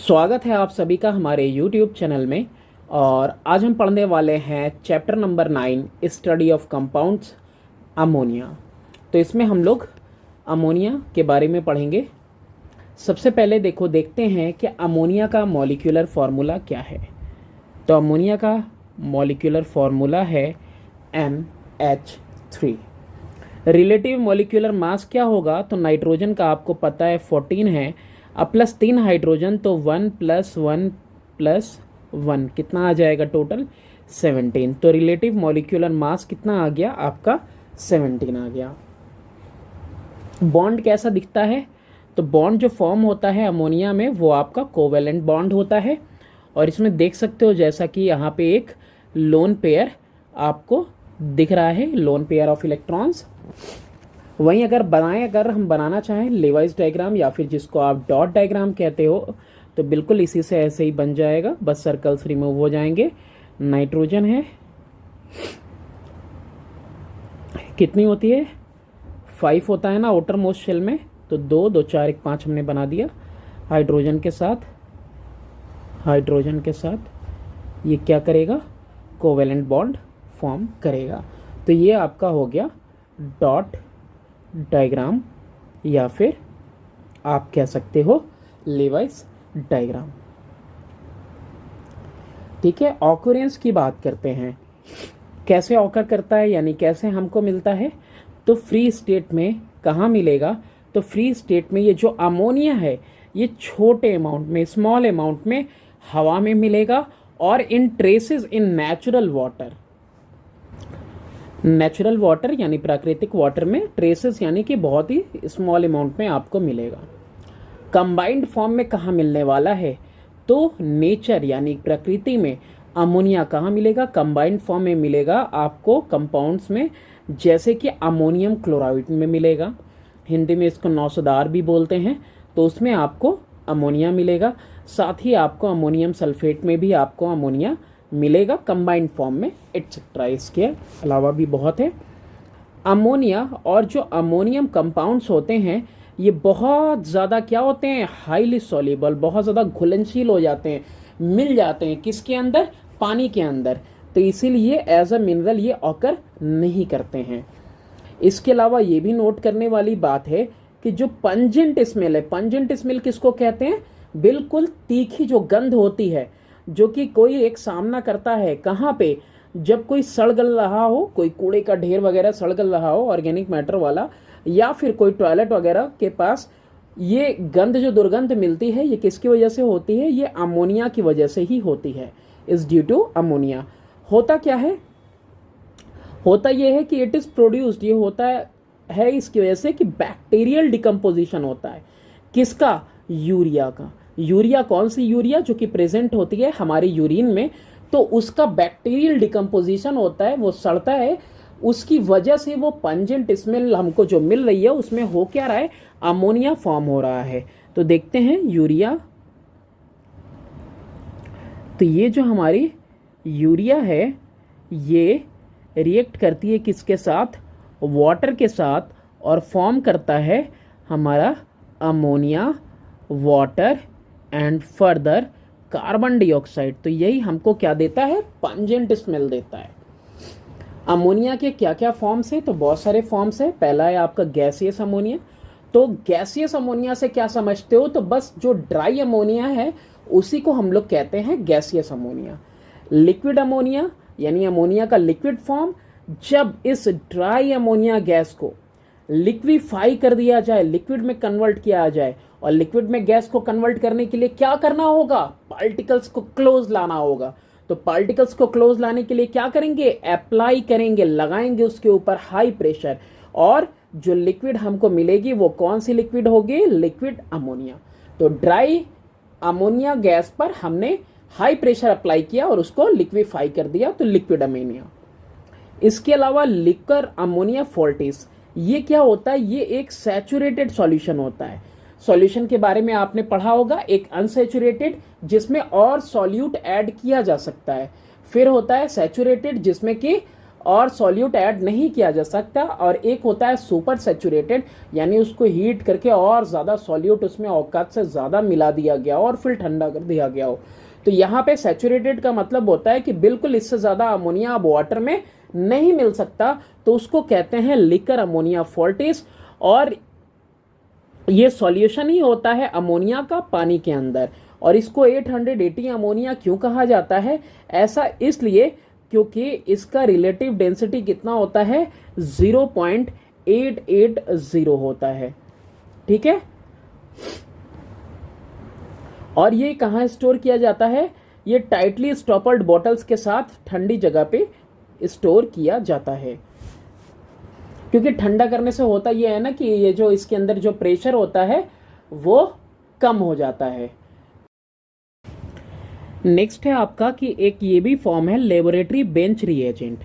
स्वागत है आप सभी का हमारे YouTube चैनल में। और आज हम पढ़ने वाले हैं chapter number 9 study of compounds ammonia. तो इसमें हम लोग अमोनिया के बारे में पढ़ेंगे। सबसे पहले देखते हैं कि अमोनिया का मॉलिक्यूलर फार्मूला क्या है। तो अमोनिया का मॉलिक्यूलर फार्मूला है NH3। रिलेटिव मॉलिक्यूलर मास क्या होगा? तो नाइट्रोजन का आपको पता है 14 है, अब प्लस 3 हाइड्रोजन, तो 1 + 1 + 1 कितना आ जाएगा? टोटल 17। तो रिलेटिव मॉलिक्यूलर मास कितना आ गया आपका? 17 आ गया। बॉन्ड कैसा दिखता है? तो बॉन्ड जो फॉर्म होता है अमोनिया में वो आपका कोवेलेंट बॉन्ड होता है। और इसमें देख सकते हो जैसा कि यहाँ पे एक लोन पेयर आपको दिख रहा है, लोन पेयर ऑफ इलेक्ट्रॉन्स। वहीं अगर हम बनाना चाहें लेवाइस डायग्राम या फिर जिसको आप डॉट डायग्राम कहते हो, तो बिल्कुल इसी से ऐसे ही बन जाएगा, बस सर्कल्स रिमूव हो जाएंगे। नाइट्रोजन है, कितनी होती है? 5 होता है ना आउटर मोस्ट शेल में, तो 2 2 4 1 5 हमने बना दिया। हाइड्रोजन के साथ ये क्या करेगा? कोवेलेंट बॉन्ड फॉर्म करेगा। तो ये आपका हो गया डॉट डायग्राम या फिर आप कह सकते हो लेवाइस डायग्राम। ठीक है, ऑकरेंस की बात करते हैं। कैसे ऑकर करता है, यानी कैसे हमको मिलता है? तो फ्री स्टेट में कहाँ मिलेगा? तो फ्री स्टेट में ये जो अमोनिया है ये छोटे अमाउंट में, स्मॉल अमाउंट में हवा में मिलेगा, और इन ट्रेसेस इन नेचुरल वाटर यानी प्राकृतिक वाटर में ट्रेसेस यानी कि बहुत ही स्मॉल अमाउंट में आपको मिलेगा। कंबाइंड फॉर्म में कहाँ मिलने वाला है? तो नेचर यानी प्रकृति में अमोनिया कहाँ मिलेगा? कंबाइंड फॉर्म में मिलेगा आपको कंपाउंड्स में, जैसे कि अमोनियम क्लोराइड में मिलेगा, हिंदी में इसको नौसदार भी बोलते हैं, तो उसमें आपको अमोनिया मिलेगा। साथ ही आपको अमोनियम सल्फेट में भी आपको अमोनिया मिलेगा कंबाइंड फॉर्म में, एटसेट्रा। इसके अलावा भी बहुत है। अमोनिया और जो अमोनियम कंपाउंड्स होते हैं ये बहुत ज़्यादा क्या होते हैं? हाईली सॉल्युबल, बहुत ज़्यादा घुलनशील हो जाते हैं, मिल जाते हैं किसके अंदर? पानी के अंदर। तो इसीलिए एज अ मिनरल ये ऑकर नहीं करते हैं। इसके अलावा ये भी नोट करने वाली बात है कि जो पंजेंट स्मेल है, पंजेंट स्मेल किसको कहते हैं? बिल्कुल तीखी जो गंध होती है, जो कि कोई एक सामना करता है कहाँ पे? जब कोई सड़ गल रहा हो, कोई कूड़े का ढेर वगैरह सड़ गल रहा हो ऑर्गेनिक मैटर वाला, या फिर कोई टॉयलेट वगैरह के पास, ये गंध जो दुर्गंध मिलती है ये किसकी वजह से होती है? ये अमोनिया की वजह से ही होती है, इज ड्यू टू अमोनिया। होता क्या है? होता यह है कि इट इज प्रोड्यूस्ड, ये होता है इसकी वजह से कि बैक्टीरियल डिकम्पोजिशन होता है। किसका? यूरिया का। यूरिया कौन सी यूरिया? जो कि प्रेजेंट होती है हमारे यूरिन में, तो उसका बैक्टीरियल डिकम्पोजिशन होता है, वो सड़ता है, उसकी वजह से वो पंजेंट स्मेल हमको जो मिल रही है उसमें हो क्या रहा है? अमोनिया फॉर्म हो रहा है। तो देखते हैं यूरिया। तो ये जो हमारी यूरिया है ये रिएक्ट करती है किसके साथ? वाटर के साथ, और फॉर्म करता है हमारा ammonia, water and further carbon dioxide. तो यही हमको क्या देता है? पंजेंट स्मेल देता है। अमोनिया के क्या क्या फॉर्म्स है? तो बहुत सारे फॉर्म्स है। पहला है आपका गैसियस अमोनिया। तो गैसियस अमोनिया से क्या समझते हो? तो बस जो ड्राई अमोनिया है उसी को हम लोग कहते हैं गैसियस अमोनिया। लिक्विड अमोनिया यानी अमोनिया का लिक्विड फॉर्म, जब इस ड्राई अमोनिया गैस को लिक्विफाई कर दिया जाए, लिक्विड में कन्वर्ट किया जाए, और लिक्विड में गैस को कन्वर्ट करने के लिए क्या करना होगा? पार्टिकल्स को क्लोज लाना होगा। तो पार्टिकल्स को क्लोज लाने के लिए क्या करेंगे? अप्लाई करेंगे, लगाएंगे उसके ऊपर हाई प्रेशर, और जो लिक्विड हमको मिलेगी वो कौन सी लिक्विड होगी? Liquid ammonia. तो ड्राई अमोनिया गैस पर हमने हाई प्रेशर अप्लाई किया और उसको लिक्विफाई कर दिया, तो लिक्विड अमोनिया। इसके अलावा लिक्वर अमोनिया फोर्टिस, ये क्या होता है? ये एक सैचुरेटेड सॉल्यूशन होता है। सॉल्यूशन के बारे में आपने पढ़ा होगा, एक अनसैचुरेटेड जिसमें और सॉल्यूट ऐड किया जा सकता है, फिर होता है सैचुरेटेड जिसमें कि और सॉल्यूट ऐड नहीं किया जा सकता, और एक होता है सुपर सैचुरेटेड, यानी उसको हीट करके और ज़्यादा सॉल्यूट उसमें औकात से ज़्यादा मिला दिया गया और फिर ठंडा कर दिया गया हो। तो यहाँ पे सैचुरेटेड का मतलब होता है कि बिल्कुल इससे ज़्यादा अमोनिया अब वाटर में नहीं मिल सकता, तो उसको कहते हैं लिकर अमोनिया फॉल्टिस। और ये सॉल्यूशन ही होता है अमोनिया का पानी के अंदर। और इसको 880 अमोनिया क्यों कहा जाता है? ऐसा इसलिए क्योंकि इसका रिलेटिव डेंसिटी कितना होता है? 0.880 होता है। ठीक है, और ये कहाँ स्टोर किया जाता है? ये टाइटली स्टॉपर्ड बॉटल्स के साथ ठंडी जगह पे स्टोर किया जाता है, क्योंकि ठंडा करने से होता ये है ना कि ये जो इसके अंदर जो प्रेशर होता है वो कम हो जाता है। नेक्स्ट है आपका कि एक ये भी फॉर्म है लेबोरेटरी बेंच रिएजेंट।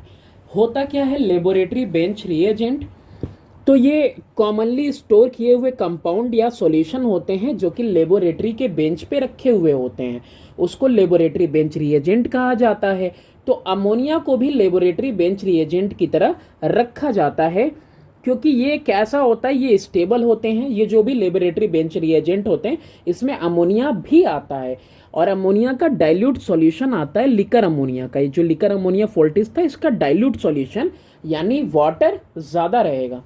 होता क्या है लेबोरेटरी बेंच रिएजेंट? तो ये कॉमनली स्टोर किए हुए कंपाउंड या सॉल्यूशन होते हैं जो कि लेबोरेटरी के बेंच पे रखे हुए होते हैं, उसको लेबोरेटरी बेंच रिएजेंट कहा जाता है। तो अमोनिया को भी लेबोरेटरी बेंच रिएजेंट की तरह रखा जाता है, क्योंकि ये कैसा होता है, ये स्टेबल होते हैं। ये जो भी लेबोरेटरी बेंच रिएजेंट होते हैं इसमें अमोनिया भी आता है, और अमोनिया का डाइल्यूट सॉल्यूशन आता है लिकर अमोनिया का। ये जो लिकर अमोनिया फॉल्टिस था इसका डाइल्यूट सॉल्यूशन यानी वाटर ज्यादा रहेगा,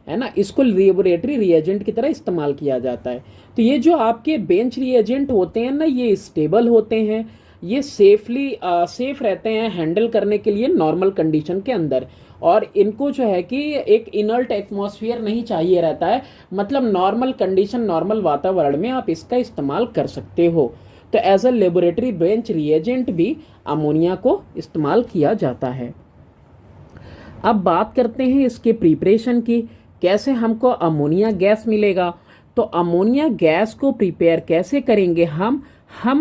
है ना। इसको लेबोरेटरी रिएजेंट की तरह इस्तेमाल किया जाता है। तो ये जो आपके बेंच रिएजेंट होते हैं ना, ये स्टेबल होते हैं, ये सेफ रहते हैं हैंडल करने के लिए नॉर्मल कंडीशन के अंदर। और इनको जो है कि एक इनर्ट एटमॉस्फेयर नहीं चाहिए रहता है, मतलब नॉर्मल कंडीशन नॉर्मल वातावरण में आप इसका इस्तेमाल कर सकते हो। तो as a laboratory bench reagent भी अमोनिया को इस्तेमाल किया जाता है। अब बात करते हैं इसके प्रिपरेशन की, कैसे हमको अमोनिया गैस मिलेगा। तो अमोनिया गैस को प्रिपेयर कैसे करेंगे? हम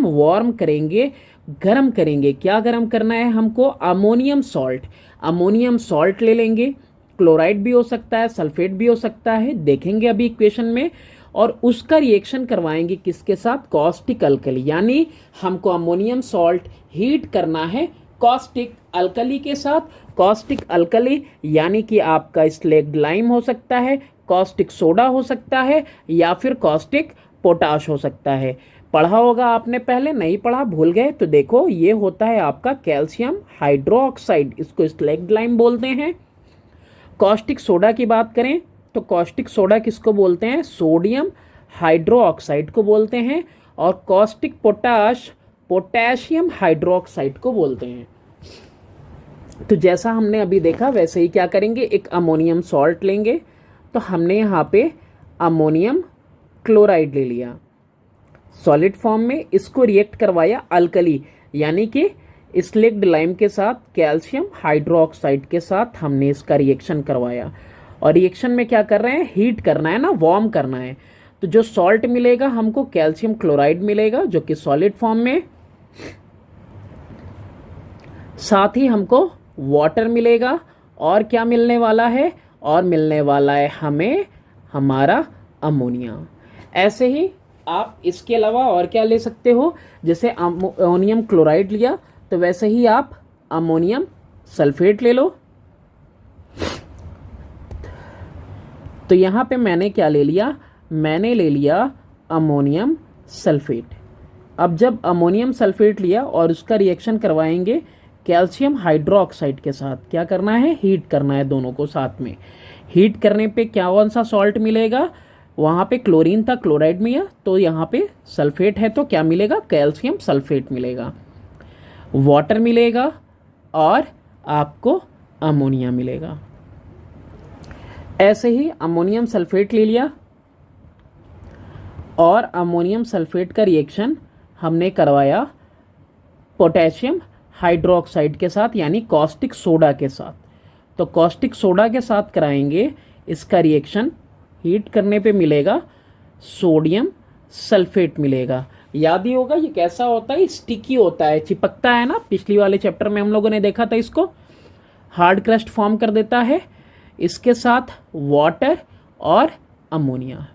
वार्म करेंगे, गर्म करेंगे। क्या गर्म करना है हमको? अमोनियम सॉल्ट ले लेंगे, क्लोराइड भी हो सकता है, सल्फेट भी हो सकता है, देखेंगे अभी इक्वेशन में। और उसका रिएक्शन करवाएंगे किसके साथ? कॉस्टिक अल्कली, यानी हमको अमोनियम सॉल्ट हीट करना है कॉस्टिक अल्कली के साथ। कॉस्टिक अल्कली यानी कि आपका स्लेग्ड लाइम हो सकता है, कॉस्टिक सोडा हो सकता है, या फिर कॉस्टिक पोटाश हो सकता है। पढ़ा होगा आपने पहले, नहीं पढ़ा भूल गए तो देखो, ये होता है आपका कैल्शियम हाइड्रोक्साइड, इसको स्लेग्ड लाइम बोलते हैं। कॉस्टिक सोडा की बात करें तो कॉस्टिक सोडा किसको बोलते हैं? सोडियम हाइड्रोक्साइड को बोलते हैं। और कॉस्टिक पोटाश पोटेशियम हाइड्रोक्साइड को बोलते हैं। तो जैसा हमने अभी देखा वैसे ही क्या करेंगे, एक अमोनियम सॉल्ट लेंगे। तो हमने यहाँ पे अमोनियम क्लोराइड ले लिया सॉलिड फॉर्म में, इसको रिएक्ट करवाया अल्कली यानी कि स्लेग्ड लाइम के साथ, कैल्शियम हाइड्रोक्साइड के साथ हमने इसका रिएक्शन करवाया। और रिएक्शन में क्या कर रहे हैं? हीट करना है ना, वार्म करना है। तो जो सॉल्ट मिलेगा हमको कैल्शियम क्लोराइड मिलेगा जो कि सॉलिड फॉर्म में, साथ ही हमको वाटर मिलेगा। और क्या मिलने वाला है? और मिलने वाला है हमें हमारा अमोनिया। ऐसे ही आप इसके अलावा और क्या ले सकते हो? जैसे अमोनियम क्लोराइड लिया तो वैसे ही आप अमोनियम सल्फेट ले लो। तो यहां पे मैंने क्या ले लिया? मैंने ले लिया अमोनियम सल्फेट। अब जब अमोनियम सल्फेट लिया और उसका रिएक्शन करवाएंगे कैल्शियम हाइड्रोक्साइड के साथ, क्या करना है? हीट करना है दोनों को साथ में। हीट करने पे क्या कौन सा सॉल्ट मिलेगा? वहां पे क्लोरीन था, क्लोराइड में, तो यहाँ पे सल्फेट है तो क्या मिलेगा? कैल्शियम सल्फेट मिलेगा, वाटर मिलेगा और आपको अमोनिया मिलेगा। ऐसे ही अमोनियम सल्फेट ले लिया और अमोनियम सल्फेट का रिएक्शन हमने करवाया पोटेशियम हाइड्रोक्साइड के साथ यानी कॉस्टिक सोडा के साथ। तो कॉस्टिक सोडा के साथ कराएंगे इसका रिएक्शन, हीट करने पे मिलेगा सोडियम सल्फेट मिलेगा। याद ही होगा ये कैसा होता है? स्टिकी होता है, चिपकता है ना। पिछली वाले चैप्टर में हम लोगों ने देखा था, इसको हार्ड क्रस्ट फॉर्म कर देता है। इसके साथ वाटर और अमोनिया।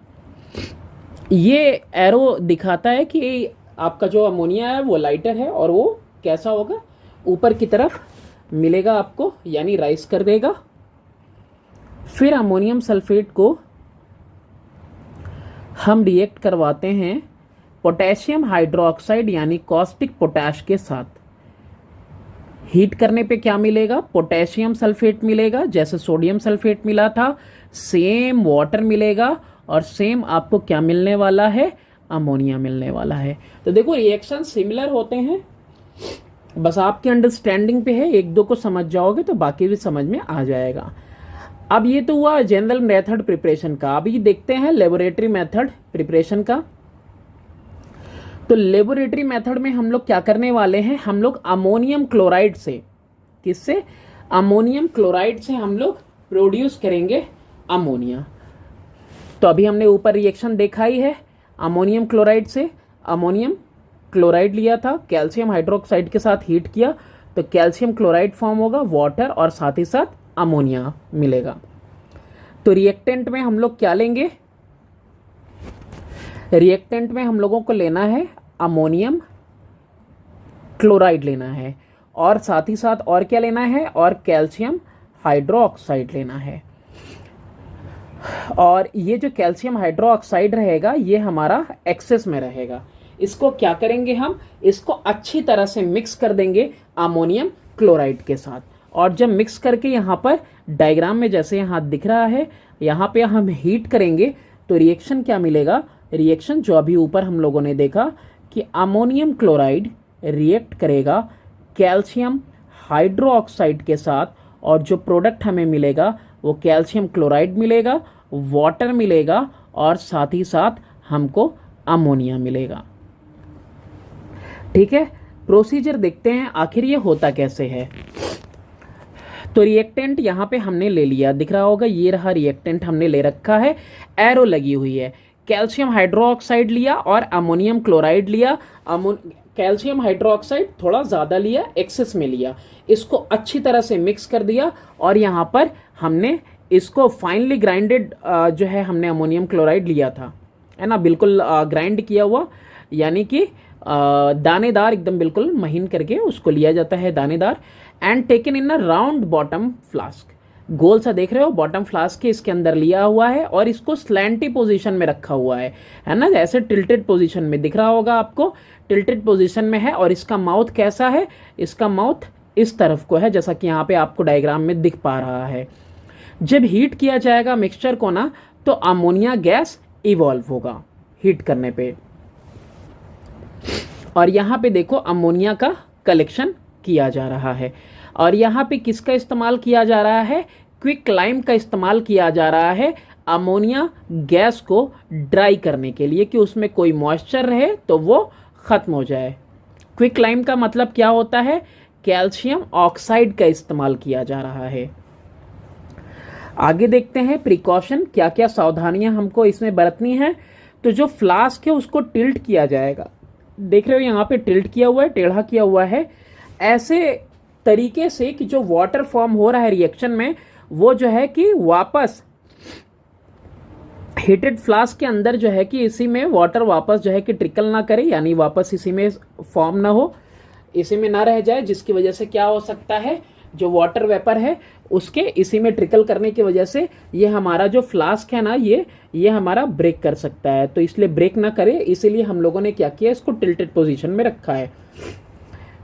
ये एरो दिखाता है कि आपका जो अमोनिया है वो लाइटर है और वो कैसा होगा? ऊपर की तरफ मिलेगा आपको, यानी राइज कर देगा। फिर अमोनियम सल्फेट को हम रिएक्ट करवाते हैं पोटेशियम हाइड्रोक्साइड यानी कॉस्टिक पोटैश के साथ। हीट करने पे क्या मिलेगा? पोटेशियम सल्फेट मिलेगा, जैसे सोडियम सल्फेट मिला था, सेम वाटर मिलेगा और सेम आपको क्या मिलने वाला है? अमोनिया मिलने वाला है। तो देखो रिएक्शन सिमिलर होते हैं, बस आपकी अंडरस्टैंडिंग पे है, एक दो को समझ जाओगे तो बाकी भी समझ में आ जाएगा। अब ये तो हुआ जनरल मेथड प्रिपरेशन का। अभी देखते हैं लेबोरेटरी मेथड प्रिपरेशन का। तो लेबोरेटरी मेथड में हम लोग क्या करने वाले हैं? हम लोग अमोनियम क्लोराइड से, किससे? अमोनियम क्लोराइड से हम लोग प्रोड्यूस करेंगे अमोनिया। तो अभी हमने ऊपर रिएक्शन देखा ही है, अमोनियम क्लोराइड से अमोनियम क्लोराइड लिया था, कैल्शियम हाइड्रोक्साइड के साथ हीट किया तो कैल्शियम क्लोराइड फॉर्म होगा, वाटर और साथ ही साथ अमोनिया मिलेगा। तो रिएक्टेंट में हम लोग क्या लेंगे? रिएक्टेंट में हम लोगों को लेना है अमोनियम क्लोराइड लेना है और साथ ही साथ और क्या लेना है? और कैल्शियम हाइड्रोक्साइड लेना है। और ये जो कैल्शियम हाइड्रोक्साइड रहेगा ये हमारा एक्सेस में रहेगा। इसको क्या करेंगे हम? इसको अच्छी तरह से मिक्स कर देंगे अमोनियम क्लोराइड के साथ। और जब मिक्स करके यहाँ पर डायग्राम में जैसे यहाँ दिख रहा है, यहाँ पे हम हीट करेंगे तो रिएक्शन क्या मिलेगा? रिएक्शन जो अभी ऊपर हम लोगों ने देखा कि अमोनियम क्लोराइड रिएक्ट करेगा कैल्शियम हाइड्रोक्साइड के साथ और जो प्रोडक्ट हमें मिलेगा वो कैल्शियम क्लोराइड मिलेगा, वाटर मिलेगा और साथ ही साथ हमको अमोनिया मिलेगा। ठीक है, प्रोसीजर देखते हैं आखिर ये होता कैसे है। तो रिएक्टेंट यहाँ पे हमने ले लिया, दिख रहा होगा, ये रहा रिएक्टेंट हमने ले रखा है, एरो लगी हुई है। कैल्शियम हाइड्रोक्साइड लिया और अमोनियम क्लोराइड लिया। कैल्शियम हाइड्रोक्साइड थोड़ा ज़्यादा लिया, एक्सेस में लिया, इसको अच्छी तरह से मिक्स कर दिया और यहाँ पर हमने इसको फाइनली ग्राइंडेड जो है हमने अमोनियम क्लोराइड लिया था, है ना, बिल्कुल ग्राइंड किया हुआ, यानी कि दानेदार, एकदम बिल्कुल महीन करके उसको लिया जाता है दानेदार। And taken in a round bottom flask, गोल सा देख रहे हो बॉटम फ्लास्क के इसके अंदर लिया हुआ है और इसको स्लैंटी पोजीशन में रखा हुआ है ना, जैसे टिल्टेड पोजीशन में दिख रहा होगा आपको, टिल्टेड पोजीशन में है। और इसका माउथ कैसा है? इसका माउथ इस तरफ को है, जैसा कि यहाँ पे आपको डायग्राम में दिख पा रहा है। जब हीट किया जाएगा मिक्सचर को ना, तो अमोनिया गैस इवॉल्व होगा हीट करने पे। और यहाँ पे देखो अमोनिया का कलेक्शन किया जा रहा है। और यहाँ पे किसका इस्तेमाल किया जा रहा है? क्विक लाइम का इस्तेमाल किया जा रहा है अमोनिया गैस को ड्राई करने के लिए, कि उसमें कोई मॉइस्चर रहे तो वो खत्म हो जाए। क्विक लाइम का मतलब क्या होता है? कैल्शियम ऑक्साइड का इस्तेमाल किया जा रहा है। आगे देखते हैं प्रिकॉशन, क्या क्या सावधानियां हमको इसमें बरतनी है। तो जो फ्लास्क है उसको टिल्ट किया जाएगा, देख रहे हो यहाँ पे टिल्ट किया हुआ है, टेढ़ा किया हुआ है, ऐसे तरीके से कि जो वाटर फॉर्म हो रहा है रिएक्शन में वो जो है कि वापस हीटेड फ्लास्क के अंदर जो है कि इसी में वाटर वापस जो है कि ट्रिकल ना करे, यानी वापस इसी में फॉर्म ना हो, इसी में ना रह जाए, जिसकी वजह से क्या हो सकता है, जो वाटर वेपर है उसके इसी में ट्रिकल करने की वजह से ये हमारा जो फ्लास्क है ना, ये हमारा ब्रेक कर सकता है। तो इसलिए ब्रेक ना करे, इसीलिए हम लोगों ने क्या किया, इसको टिल्टेड पोजीशन में रखा है।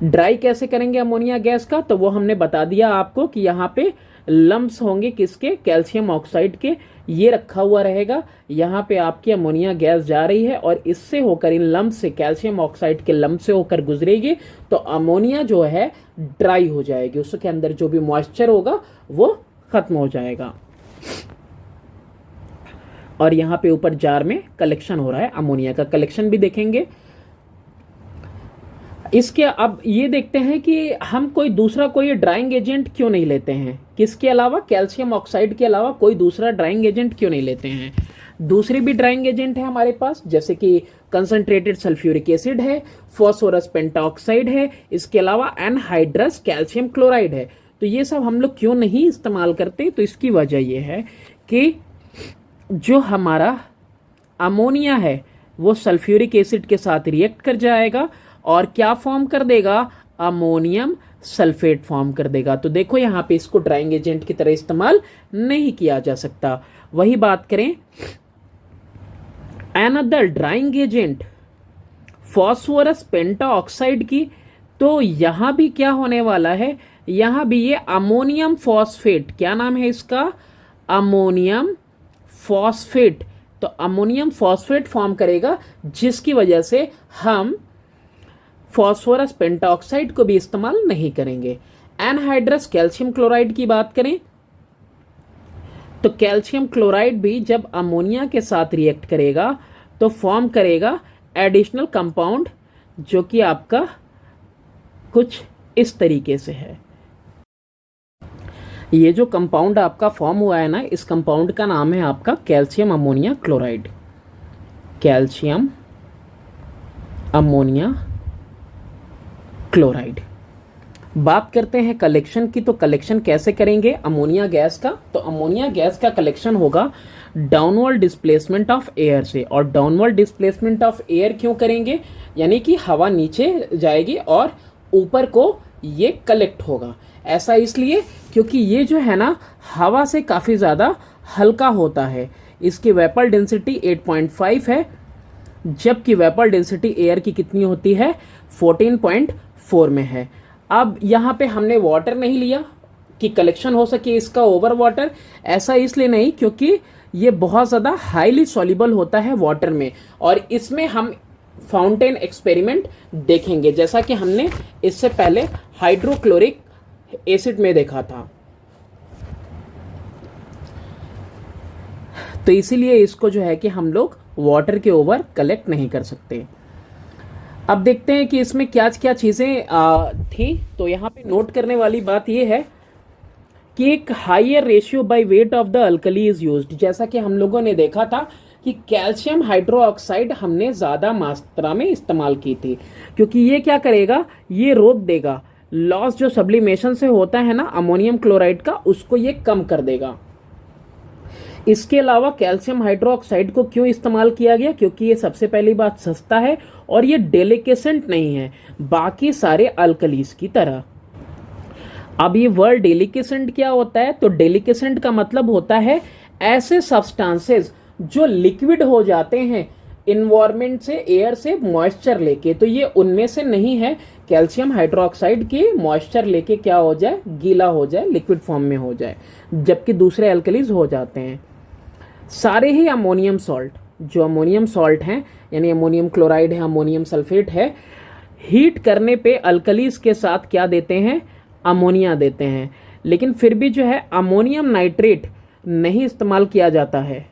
ड्राई कैसे करेंगे अमोनिया गैस का? तो वो हमने बता दिया आपको कि यहाँ पे लम्प्स होंगे, किसके? कैल्शियम ऑक्साइड के। ये रखा हुआ रहेगा, यहाँ पे आपकी अमोनिया गैस जा रही है और इससे होकर, इन लम्प से, कैल्शियम ऑक्साइड के लम्प से होकर गुजरेगी तो अमोनिया जो है ड्राई हो जाएगी, उसके अंदर जो भी मॉइस्चर होगा वो खत्म हो जाएगा। और यहाँ पे ऊपर जार में कलेक्शन हो रहा है, अमोनिया का कलेक्शन भी देखेंगे। इसके अब ये देखते हैं कि हम कोई दूसरा कोई ड्राइंग एजेंट क्यों नहीं लेते हैं, किसके अलावा, कैल्शियम ऑक्साइड के अलावा कोई दूसरा ड्राइंग एजेंट क्यों नहीं लेते हैं। दूसरी भी ड्राइंग एजेंट है हमारे पास, जैसे कि कंसंट्रेटेड सल्फ्यूरिक एसिड है, फॉस्फोरस पेंटाऑक्साइड है, इसके अलावा एनहाइड्रस कैल्शियम क्लोराइड है। तो ये सब हम लोग क्यों नहीं इस्तेमाल करते? तो इसकी वजह ये है कि जो हमारा अमोनिया है वो सल्फ्यूरिक एसिड के साथ रिएक्ट कर जाएगा और क्या फॉर्म कर देगा, अमोनियम सल्फेट फॉर्म कर देगा। तो देखो यहाँ पे इसको ड्राइंग एजेंट की तरह इस्तेमाल नहीं किया जा सकता। वही बात करें another drying agent phosphorus pentoxide की, तो यहां भी क्या होने वाला है, यहां भी ये अमोनियम फॉस्फेट, क्या नाम है इसका, अमोनियम फॉस्फेट। तो अमोनियम फॉस्फेट फॉर्म करेगा, जिसकी वजह से हम फॉस्फोरस पेंटाऑक्साइड को भी इस्तेमाल नहीं करेंगे। एनहाइड्रस कैल्शियम क्लोराइड की बात करें तो कैल्शियम क्लोराइड भी जब अमोनिया के साथ रिएक्ट करेगा तो फॉर्म करेगा एडिशनल कंपाउंड, जो कि आपका कुछ इस तरीके से है। ये जो कंपाउंड आपका फॉर्म हुआ है ना, इस कंपाउंड का नाम है आपका calcium ammonia chloride. Calcium ammonia chloride. बात करते हैं कलेक्शन की, तो कलेक्शन कैसे करेंगे अमोनिया गैस का। तो अमोनिया गैस का कलेक्शन होगा डाउनवर्ड डिस्प्लेसमेंट ऑफ एयर से। और डाउनवर्ड डिस्प्लेसमेंट ऑफ एयर क्यों करेंगे, यानी कि हवा नीचे जाएगी और ऊपर को ये कलेक्ट होगा। ऐसा इसलिए क्योंकि ये जो है ना हवा से काफ़ी ज़्यादा हल्का होता है। इसकी वेपर डेंसिटी 8.5 है, जबकि वेपर डेंसिटी एयर की कितनी होती है, 14.4 में है। अब यहाँ पे हमने वाटर नहीं लिया कि कलेक्शन हो सके इसका ओवर वाटर, ऐसा इसलिए नहीं क्योंकि ये बहुत ज़्यादा हाईली सॉल्युबल होता है वाटर में, और इसमें हम फाउंटेन एक्सपेरिमेंट देखेंगे, जैसा कि हमने इससे पहले हाइड्रोक्लोरिक एसिड में देखा था। तो इसीलिए इसको जो है कि हम लोग वाटर के ओवर कलेक्ट नहीं कर सकते। अब देखते हैं कि इसमें क्या क्या चीज़ें थी। तो यहाँ पे नोट करने वाली बात यह है कि एक higher ratio by weight of the alkali is used. जैसा कि हम लोगों ने देखा था कि कैल्शियम हाइड्रोक्साइड हमने ज़्यादा मात्रा में इस्तेमाल की थी, क्योंकि ये क्या करेगा, ये रोक देगा लॉस जो सब्लिमेशन से होता है ना अमोनियम क्लोराइड का, उसको ये कम कर देगा। इसके अलावा कैल्शियम हाइड्रोक्साइड को क्यों इस्तेमाल किया गया, क्योंकि ये सबसे पहली बात सस्ता है और ये डेलिकेसेंट नहीं है बाकी सारे अल्कलीज की तरह। अब ये वर्ड डेलिकेसेंट क्या होता है, तो डेलिकेसेंट का मतलब होता है ऐसे सब्सटेंसेस जो लिक्विड हो जाते हैं इन्वायरमेंट से, एयर से मॉइस्चर लेके। तो ये उनमें से नहीं है। कैल्शियम हाइड्रोक्साइड की मॉइस्चर लेके क्या हो जाए, गीला हो जाए, लिक्विड फॉर्म में हो जाए, जबकि दूसरे अल्कलीज हो जाते हैं। सारे ही अमोनियम सॉल्ट, जो अमोनियम सॉल्ट हैं यानी अमोनियम क्लोराइड है, अमोनियम सल्फेट है, हीट करने पे अल्कलीज के साथ क्या देते हैं, अमोनिया देते हैं। लेकिन फिर भी जो है अमोनियम नाइट्रेट नहीं इस्तेमाल किया जाता है।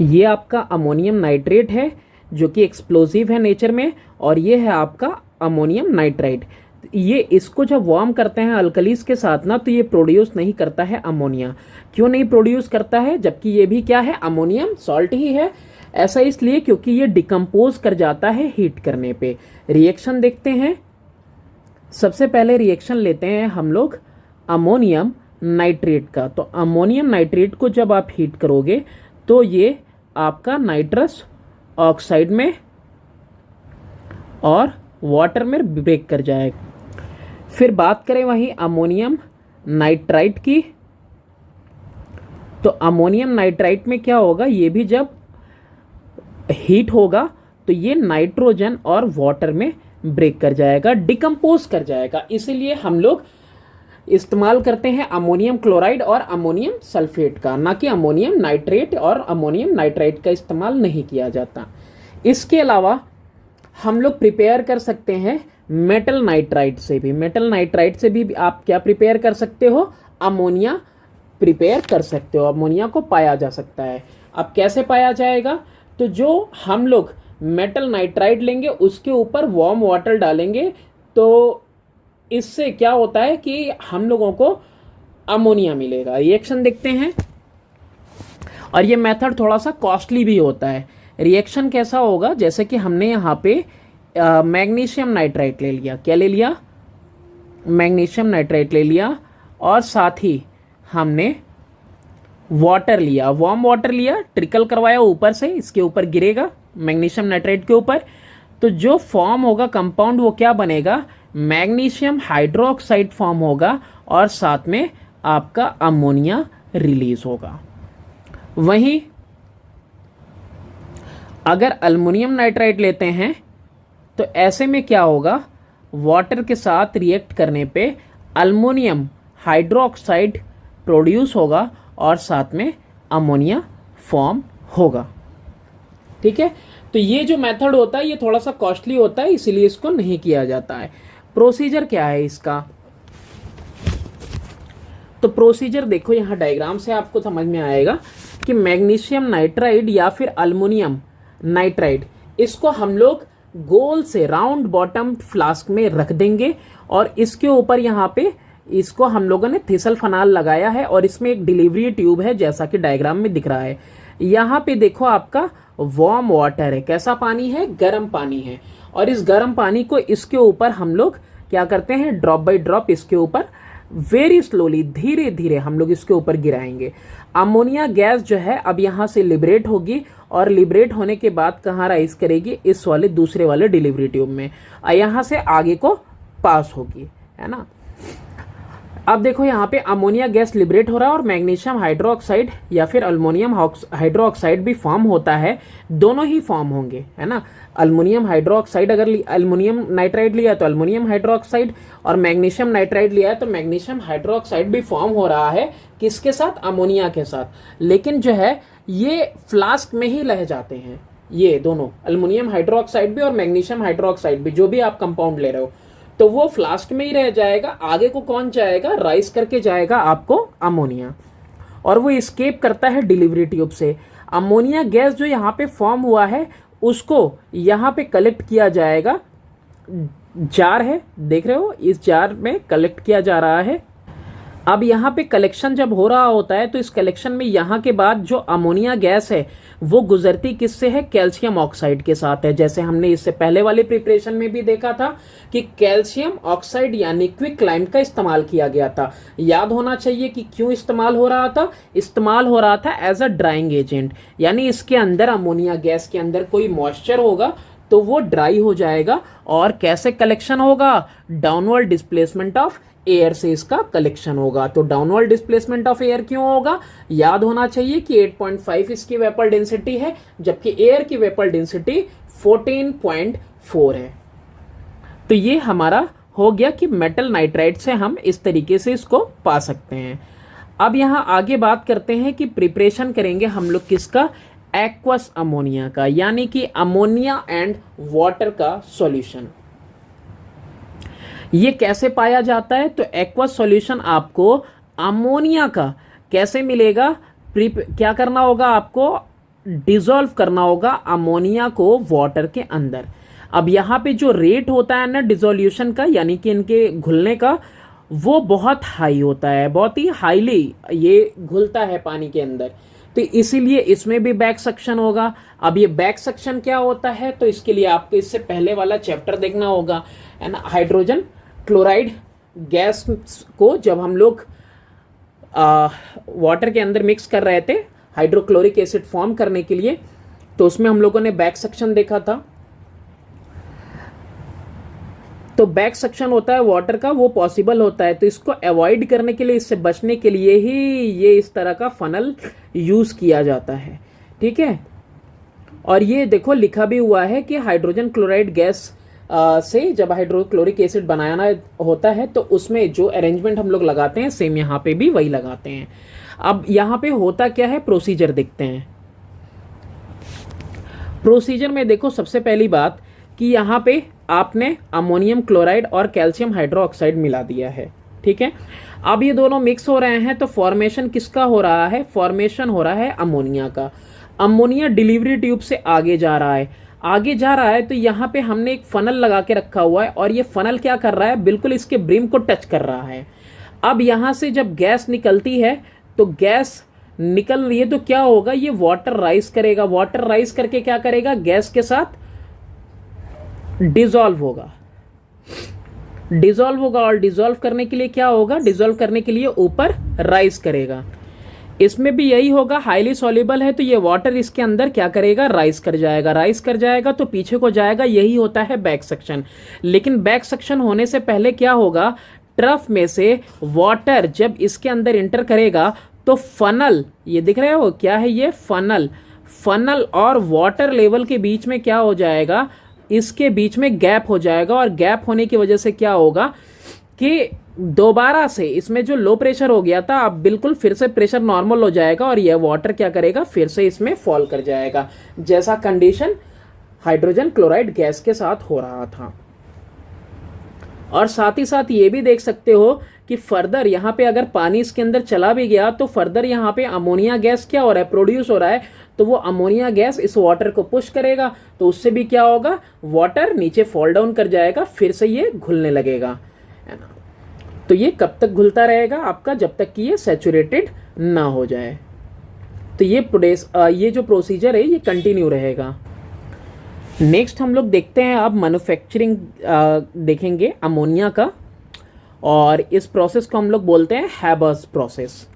ये आपका अमोनियम नाइट्रेट है जो कि एक्सप्लोजिव है नेचर में, और ये है आपका अमोनियम नाइट्राइट। ये इसको जब वार्म करते हैं अल्कलीज के साथ ना, तो ये प्रोड्यूस नहीं करता है अमोनिया। क्यों नहीं प्रोड्यूस करता है, जबकि ये भी क्या है, अमोनियम सॉल्ट ही है। ऐसा इसलिए क्योंकि ये डिकम्पोज कर जाता है हीट करने पे। रिएक्शन देखते हैं। सबसे पहले रिएक्शन लेते हैं हम लोग अमोनियम नाइट्रेट का। तो अमोनियम नाइट्रेट को जब आप हीट करोगे तो ये आपका नाइट्रस ऑक्साइड में और वाटर में ब्रेक कर जाएगा। फिर बात करें वहीं अमोनियम नाइट्राइट की, तो अमोनियम नाइट्राइट में क्या होगा, ये भी जब हीट होगा तो ये नाइट्रोजन और वाटर में ब्रेक कर जाएगा, डिकम्पोज कर जाएगा। इसीलिए हम लोग इस्तेमाल करते हैं अमोनियम क्लोराइड और अमोनियम सल्फेट का, ना कि अमोनियम नाइट्रेट और अमोनियम नाइट्राइट का इस्तेमाल नहीं किया जाता। इसके अलावा हम लोग प्रिपेयर कर सकते हैं मेटल नाइट्राइट से भी। मेटल नाइट्राइट से भी आप क्या प्रिपेयर कर सकते हो, अमोनिया प्रिपेयर कर सकते हो, अमोनिया को पाया जा सकता है। अब कैसे पाया जाएगा, तो जो हम लोग मेटल नाइट्राइट लेंगे उसके ऊपर वार्म वाटर डालेंगे, तो इससे क्या होता है कि हम लोगों को अमोनिया मिलेगा। रिएक्शन देखते हैं, और ये मेथड थोड़ा सा कॉस्टली भी होता है। रिएक्शन कैसा होगा, जैसे कि हमने यहाँ पे मैग्नीशियम नाइट्राइट ले लिया, क्या ले लिया, मैग्नीशियम नाइट्राइट ले लिया, और साथ ही हमने वाटर लिया, वार्म वाटर लिया, ट्रिकल करवाया ऊपर से, इसके ऊपर गिरेगा मैग्नीशियम नाइट्राइट के ऊपर, तो जो फॉर्म होगा कंपाउंड वो क्या बनेगा, मैग्नीशियम हाइड्रोक्साइड फॉर्म होगा और साथ में आपका अमोनिया रिलीज होगा। वहीं अगर अल्युमिनियम नाइट्राइड लेते हैं तो ऐसे में क्या होगा, वाटर के साथ रिएक्ट करने पे अल्युमिनियम हाइड्रोक्साइड प्रोड्यूस होगा और साथ में अमोनिया फॉर्म होगा। ठीक है, तो ये जो मेथड होता है ये थोड़ा सा कॉस्टली होता है, इसीलिए इसको नहीं किया जाता है। प्रोसीजर क्या है इसका, तो प्रोसीजर देखो यहाँ डायग्राम से आपको समझ में आएगा कि मैग्नीशियम नाइट्राइड या फिर अल्युमिनियम नाइट्राइड, इसको हम लोग गोल से राउंड बॉटम फ्लास्क में रख देंगे और इसके ऊपर यहाँ पे इसको हम लोगों ने थिसल्फनाल लगाया है और इसमें एक डिलीवरी ट्यूब है जैसा कि डायग्राम में दिख रहा है। यहाँ पे देखो आपका वार्म वाटर है, कैसा पानी है, गर्म पानी है, और इस गर्म पानी को इसके ऊपर हम लोग क्या करते हैं, ड्रॉप बाय ड्रॉप इसके ऊपर वेरी स्लोली धीरे धीरे हम लोग इसके ऊपर गिराएंगे। अमोनिया गैस जो है अब यहाँ से लिबरेट होगी और लिबरेट होने के बाद कहाँ राइज करेगी, इस वाले दूसरे वाले डिलीवरी ट्यूब में, यहाँ से आगे को पास होगी, है ना। अब देखो यहाँ पे अमोनिया गैस लिबरेट हो रहा है और मैग्नीशियम हाइड्रोक्साइड या फिर अल्युमिनियम हाइड्रोक्साइड भी फॉर्म होता है, दोनों ही फॉर्म होंगे, है ना। अल्युमिनियम हाइड्रोक्साइड अगर अल्युमिनियम नाइट्राइड लिया तो अल्युमिनियम हाइड्रोक्साइड, और मैग्नीशियम नाइट्राइड लिया है तो मैग्नीशियम हाइड्रोक्साइड भी फॉर्म हो रहा है, किसके साथ, अमोनिया के साथ। लेकिन जो है ये फ्लास्क में ही रह जाते हैं, ये दोनों अल्युमिनियम हाइड्रोक्साइड भी और मैग्नीशियम हाइड्रोक्साइड भी, जो भी आप कंपाउंड ले रहे हो, तो वो फ्लास्क में ही रह जाएगा। आगे को कौन जाएगा, राइज करके जाएगा आपको अमोनिया, और वो एस्केप करता है डिलीवरी ट्यूब से। अमोनिया गैस जो यहाँ पे फॉर्म हुआ है उसको यहाँ पे कलेक्ट किया जाएगा, जार है देख रहे हो, इस जार में कलेक्ट किया जा रहा है। अब यहाँ पे कलेक्शन जब हो रहा होता है तो इस कलेक्शन में यहाँ के बाद जो अमोनिया गैस है वो गुजरती किससे है, कैल्शियम ऑक्साइड के साथ है। जैसे हमने इससे पहले वाले प्रिपरेशन में भी देखा था कि कैल्शियम ऑक्साइड यानी क्विकलाइम का इस्तेमाल किया गया था। याद होना चाहिए कि क्यों इस्तेमाल हो रहा था, इस्तेमाल हो रहा था एज अ ड्राइंग एजेंट, यानी इसके अंदर अमोनिया गैस के अंदर कोई मॉइस्चर होगा तो वो ड्राई हो जाएगा। और कैसे कलेक्शन होगा, डाउनवर्ड डिस्प्लेसमेंट ऑफ एयर से इसका कलेक्शन होगा। तो डाउनवर्ड डिस्प्लेसमेंट ऑफ एयर क्यों होगा, याद होना चाहिए कि 8.5 इसकी वेपर डेंसिटी है, जबकि एयर की वेपर डेंसिटी 14.4 है। तो ये हमारा हो गया कि मेटल नाइट्राइड से हम इस तरीके से इसको पा सकते हैं। अब यहां आगे बात करते हैं कि प्रिपरेशन करेंगे हम लोग किसका, एक्वस अमोनिया का, यानी कि अमोनिया एंड वाटर का सॉल्यूशन। ये कैसे पाया जाता है, तो एक्वस सॉल्यूशन आपको अमोनिया का कैसे मिलेगा, क्या करना होगा, आपको डिसॉल्व करना होगा अमोनिया को वाटर के अंदर। अब यहाँ पे जो रेट होता है ना डिसोल्यूशन का, यानी कि इनके घुलने का, वो बहुत हाई होता है, बहुत ही हाईली ये घुलता है पानी के अंदर, तो इसीलिए इसमें भी बैक सक्शन होगा। अब ये बैक सक्शन क्या होता है, तो इसके लिए आपको इससे पहले वाला चैप्टर देखना होगा, है ना। हाइड्रोजन क्लोराइड गैस को जब हम लोग वाटर के अंदर मिक्स कर रहे थे हाइड्रोक्लोरिक एसिड फॉर्म करने के लिए, तो उसमें हम लोगों ने बैक सक्शन देखा था। तो बैक सक्शन होता है वाटर का, वो पॉसिबल होता है, तो इसको अवॉइड करने के लिए, इससे बचने के लिए ही ये इस तरह का फनल यूज किया जाता है, ठीक है। और ये देखो लिखा भी हुआ है कि हाइड्रोजन क्लोराइड गैस से जब हाइड्रोक्लोरिक एसिड बनाना होता है तो उसमें जो अरेंजमेंट हम लोग लगाते हैं सेम यहाँ पे भी वही लगाते हैं। अब यहाँ पे होता क्या है, प्रोसीजर देखते हैं। प्रोसीजर में देखो सबसे पहली बात कि यहाँ पे आपने अमोनियम क्लोराइड और कैल्शियम हाइड्रोक्साइड मिला दिया है, ठीक है। अब ये दोनों मिक्स हो रहे हैं तो फॉर्मेशन किसका हो रहा है, फॉर्मेशन हो रहा है अमोनिया का। अमोनिया डिलीवरी ट्यूब से आगे जा रहा है, आगे जा रहा है, तो यहाँ पे हमने एक फनल लगा के रखा हुआ है और ये फनल क्या कर रहा है, बिल्कुल इसके ब्रिम को टच कर रहा है। अब यहाँ से जब गैस निकलती है तो गैस निकल रही है तो क्या होगा, ये वाटर राइज करेगा, वाटर राइज करके क्या करेगा, गैस के साथ डिसॉल्व होगा, डिसॉल्व होगा, और डिसॉल्व करने के लिए क्या होगा, डिसॉल्व करने के लिए ऊपर राइज करेगा। इसमें भी यही होगा, हाईली सॉल्युबल है तो ये वाटर इसके अंदर क्या करेगा, राइज कर जाएगा, राइज कर जाएगा तो पीछे को जाएगा, यही होता है बैक सक्शन। लेकिन बैक सक्शन होने से पहले क्या होगा, ट्रफ में से वाटर जब इसके अंदर इंटर करेगा तो फनल, ये दिख रहे हो क्या है, ये फनल, फनल और वाटर लेवल के बीच में क्या हो जाएगा, इसके बीच में गैप हो जाएगा, और गैप होने की वजह से क्या होगा कि दोबारा से इसमें जो लो प्रेशर हो गया था, अब बिल्कुल फिर से प्रेशर नॉर्मल हो जाएगा, और यह वाटर क्या करेगा, फिर से इसमें फॉल कर जाएगा, जैसा कंडीशन हाइड्रोजन क्लोराइड गैस के साथ हो रहा था। और साथ ही साथ ये भी देख सकते हो कि फर्दर यहाँ पे अगर पानी इसके अंदर चला भी गया तो फर्दर यहाँ पे अमोनिया गैस क्या हो रहा है, प्रोड्यूस हो रहा है, तो वो अमोनिया गैस इस वाटर को पुश करेगा, तो उससे भी क्या होगा, वाटर नीचे फॉल डाउन कर जाएगा, फिर से ये घुलने लगेगा, है ना। तो ये कब तक घुलता रहेगा आपका, जब तक कि ये सैचुरेटेड ना हो जाए। तो ये जो प्रोसीजर है ये कंटिन्यू रहेगा। नेक्स्ट हम लोग देखते हैं अब मैन्युफैक्चरिंग देखेंगे अमोनिया का, और इस प्रोसेस को हम लोग बोलते हैं हैबर्स प्रोसेस।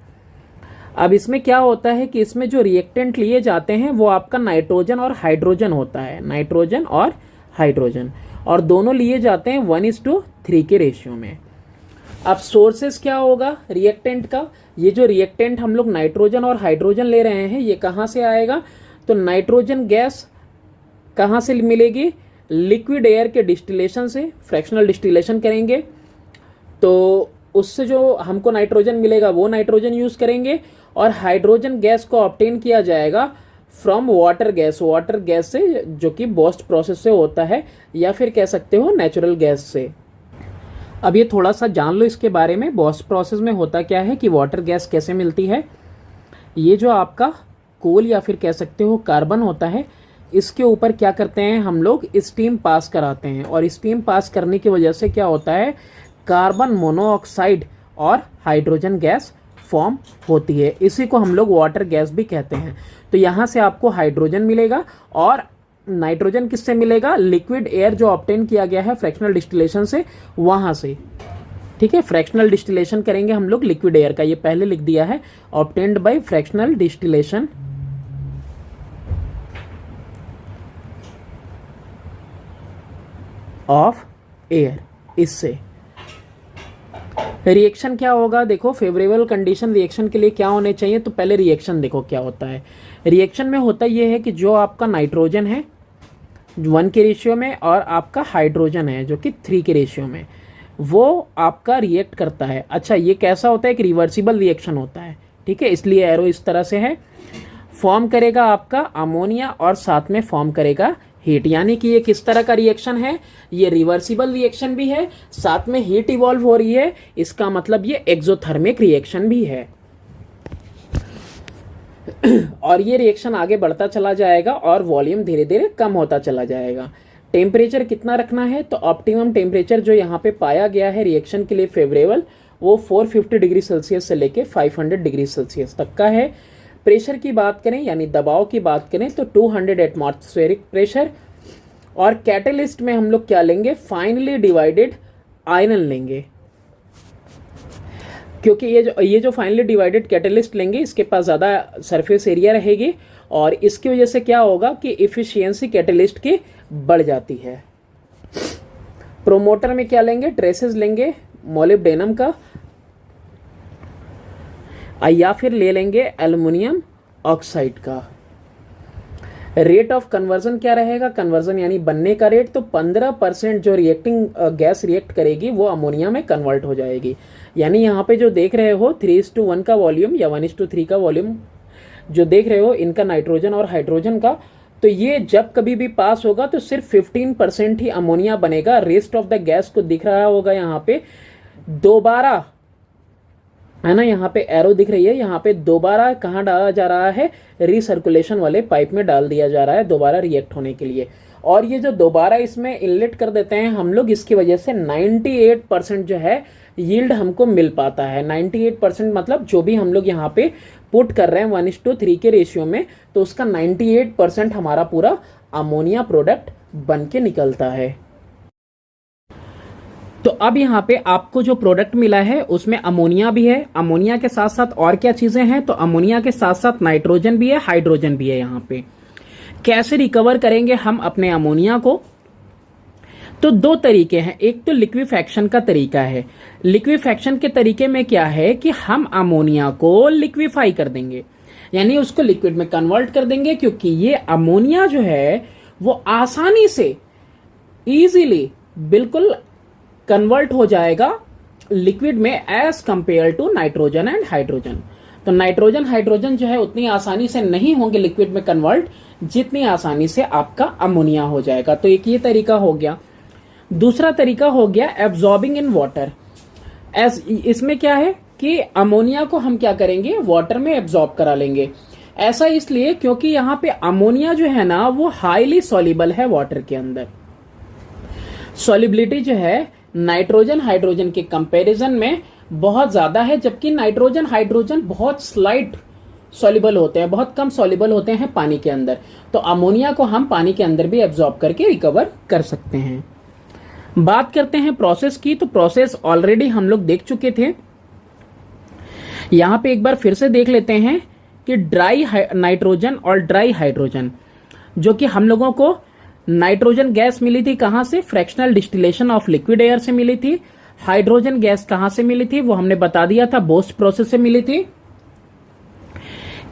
अब इसमें क्या होता है कि इसमें जो रिएक्टेंट लिए जाते हैं वो आपका नाइट्रोजन और हाइड्रोजन होता है, नाइट्रोजन और हाइड्रोजन, और दोनों लिए जाते हैं 1:3 के रेशियो में। अब सोर्सेस क्या होगा रिएक्टेंट का, ये जो रिएक्टेंट हम लोग नाइट्रोजन और हाइड्रोजन ले रहे हैं ये कहाँ से आएगा, तो नाइट्रोजन गैस कहाँ से मिलेगी, लिक्विड एयर के डिस्टिलेशन से, फ्रैक्शनल डिस्टिलेशन करेंगे तो उससे जो हमको नाइट्रोजन मिलेगा वो नाइट्रोजन यूज करेंगे, और हाइड्रोजन गैस को ऑब्टेन किया जाएगा from water gas, water gas से जो कि बोस्ट प्रोसेस से होता है, या फिर कह सकते हो नेचुरल गैस से। अब ये थोड़ा सा जान लो इसके बारे में, बोस्ट प्रोसेस में होता क्या है कि वाटर गैस कैसे मिलती है। ये जो आपका कोल या फिर कह सकते हो कार्बन होता है, इसके ऊपर क्या करते हैं हम लोग, स्टीम पास कराते हैं, और स्टीम पास करने की वजह से क्या होता है, कार्बन मोनोऑक्साइड और हाइड्रोजन गैस फॉर्म होती है, इसी को हम लोग वाटर गैस भी कहते हैं। तो यहाँ से आपको हाइड्रोजन मिलेगा, और नाइट्रोजन किससे मिलेगा, लिक्विड एयर जो ऑब्टेन किया गया है फ्रैक्शनल डिस्टिलेशन से, वहां से, ठीक है। फ्रैक्शनल डिस्टिलेशन करेंगे हम लोग लिक्विड एयर का, ये पहले लिख दिया है, obtained by fractional distillation of air. इससे रिएक्शन क्या होगा, देखो फेवरेबल कंडीशन रिएक्शन के लिए क्या होने चाहिए, तो पहले रिएक्शन देखो क्या होता है। रिएक्शन में होता ये है कि जो आपका नाइट्रोजन है 1 के रेशियो में, और आपका हाइड्रोजन है जो कि 3 के रेशियो में, वो आपका रिएक्ट करता है। अच्छा, ये कैसा होता है कि रिवर्सिबल रिएक्शन होता है, ठीक है, इसलिए एरो इस तरह से है। फॉर्म करेगा आपका अमोनिया और साथ में फॉर्म करेगा हीट, यानी कि ये किस तरह का रिएक्शन है, ये रिवर्सिबल रिएक्शन भी है, साथ में हीट इवॉल्व हो रही है, इसका मतलब ये एक्सोथर्मिक रिएक्शन भी है। और ये रिएक्शन आगे बढ़ता चला जाएगा और वॉल्यूम धीरे धीरे कम होता चला जाएगा। टेम्परेचर कितना रखना है, तो ऑप्टिमम टेम्परेचर जो यहाँ पे पाया गया है रिएक्शन के लिए फेवरेबल, वो 450 डिग्री सेल्सियस से लेके 500 डिग्री सेल्सियस तक का है। प्रेशर की बात करें यानी दबाव की बात करें तो 200 एटमॉस्फेरिक प्रेशर, और कैटलिस्ट में हम लोग क्या लेंगे, फाइनली डिवाइडेड आयरन लेंगे, क्योंकि ये जो फाइनली डिवाइडेड कैटलिस्ट लेंगे इसके पास ज़्यादा सरफेस एरिया रहेगी, और इसकी वजह से क्या होगा कि इफिशियंसी कैटलिस्ट की बढ़ जाती है। प्रोमोटर में क्या लेंगे, ट्रेसेस लेंगे मोलिब्डेनम का, या फिर ले लेंगे एल्युमिनियम ऑक्साइड का। रेट ऑफ कन्वर्जन क्या रहेगा, कन्वर्जन यानी बनने का रेट, तो 15% जो रिएक्टिंग गैस रिएक्ट करेगी वो अमोनिया में कन्वर्ट हो जाएगी। यानी यहाँ पे जो देख रहे हो 3:1 का वॉल्यूम या 1:3 का वॉल्यूम जो देख रहे हो इनका, नाइट्रोजन और हाइड्रोजन का, तो ये जब कभी भी पास होगा तो सिर्फ 15% ही अमोनिया बनेगा। रेस्ट ऑफ द गैस को दिख रहा होगा यहाँ पे दोबारा, है ना, यहाँ पे एरो दिख रही है, यहाँ पे दोबारा कहाँ डाला जा रहा है, रिसर्कुलेशन वाले पाइप में डाल दिया जा रहा है दोबारा रिएक्ट होने के लिए। और ये जो दोबारा इसमें इनलेट कर देते हैं हम लोग, इसकी वजह से 98% जो है यील्ड हमको मिल पाता है। 98% मतलब जो भी हम लोग यहाँ पे पुट कर रहे हैं 1:3 के रेशियो में, तो उसका 98% हमारा पूरा अमोनिया प्रोडक्ट बन के निकलता है। तो तो अब यहाँ पे आपको जो प्रोडक्ट मिला है उसमें अमोनिया भी है, अमोनिया के साथ साथ और क्या चीजें हैं, तो अमोनिया के साथ साथ नाइट्रोजन भी है, हाइड्रोजन भी है। यहाँ पे कैसे रिकवर करेंगे हम अपने अमोनिया को, तो दो तरीके हैं। एक तो लिक्विफैक्शन का तरीका है। लिक्विफैक्शन के तरीके में क्या है कि हम अमोनिया को लिक्विफाई कर देंगे, यानी उसको लिक्विड में कन्वर्ट कर देंगे, क्योंकि ये अमोनिया जो है वो आसानी से इजीली बिल्कुल कन्वर्ट हो जाएगा लिक्विड में as compared to nitrogen and hydrogen. तो नाइट्रोजन हाइड्रोजन जो है उतनी आसानी से नहीं होंगे लिक्विड में कन्वर्ट जितनी आसानी से आपका अमोनिया हो जाएगा। तो एक ये तरीका हो गया। दूसरा तरीका हो गया एब्जॉर्बिंग इन वाटर। इसमें क्या है कि अमोनिया को हम क्या करेंगे, वाटर में एब्जॉर्ब करा लेंगे। ऐसा इसलिए क्योंकि यहाँ पे अमोनिया जो है ना वो हाईली सॉल्युबल है वाटर के अंदर। सॉल्युबिलिटी जो है नाइट्रोजन हाइड्रोजन के कंपैरिजन में बहुत ज्यादा है, जबकि नाइट्रोजन हाइड्रोजन बहुत स्लाइट सॉल्युबल होते हैं, बहुत कम सॉल्युबल होते हैं पानी के अंदर। तो अमोनिया को हम पानी के अंदर भी एब्जॉर्ब करके रिकवर कर सकते हैं। बात करते हैं प्रोसेस की, तो प्रोसेस ऑलरेडी हम लोग देख चुके थे। यहां पे एक बार फिर से देख लेते हैं कि ड्राई नाइट्रोजन और ड्राई हाइड्रोजन, जो कि हम लोगों को नाइट्रोजन गैस मिली थी कहां से, fractional distillation of liquid air से मिली थी। हाइड्रोजन गैस कहां से मिली थी वो हमने बता दिया था, बोस्ट प्रोसेस से मिली थी।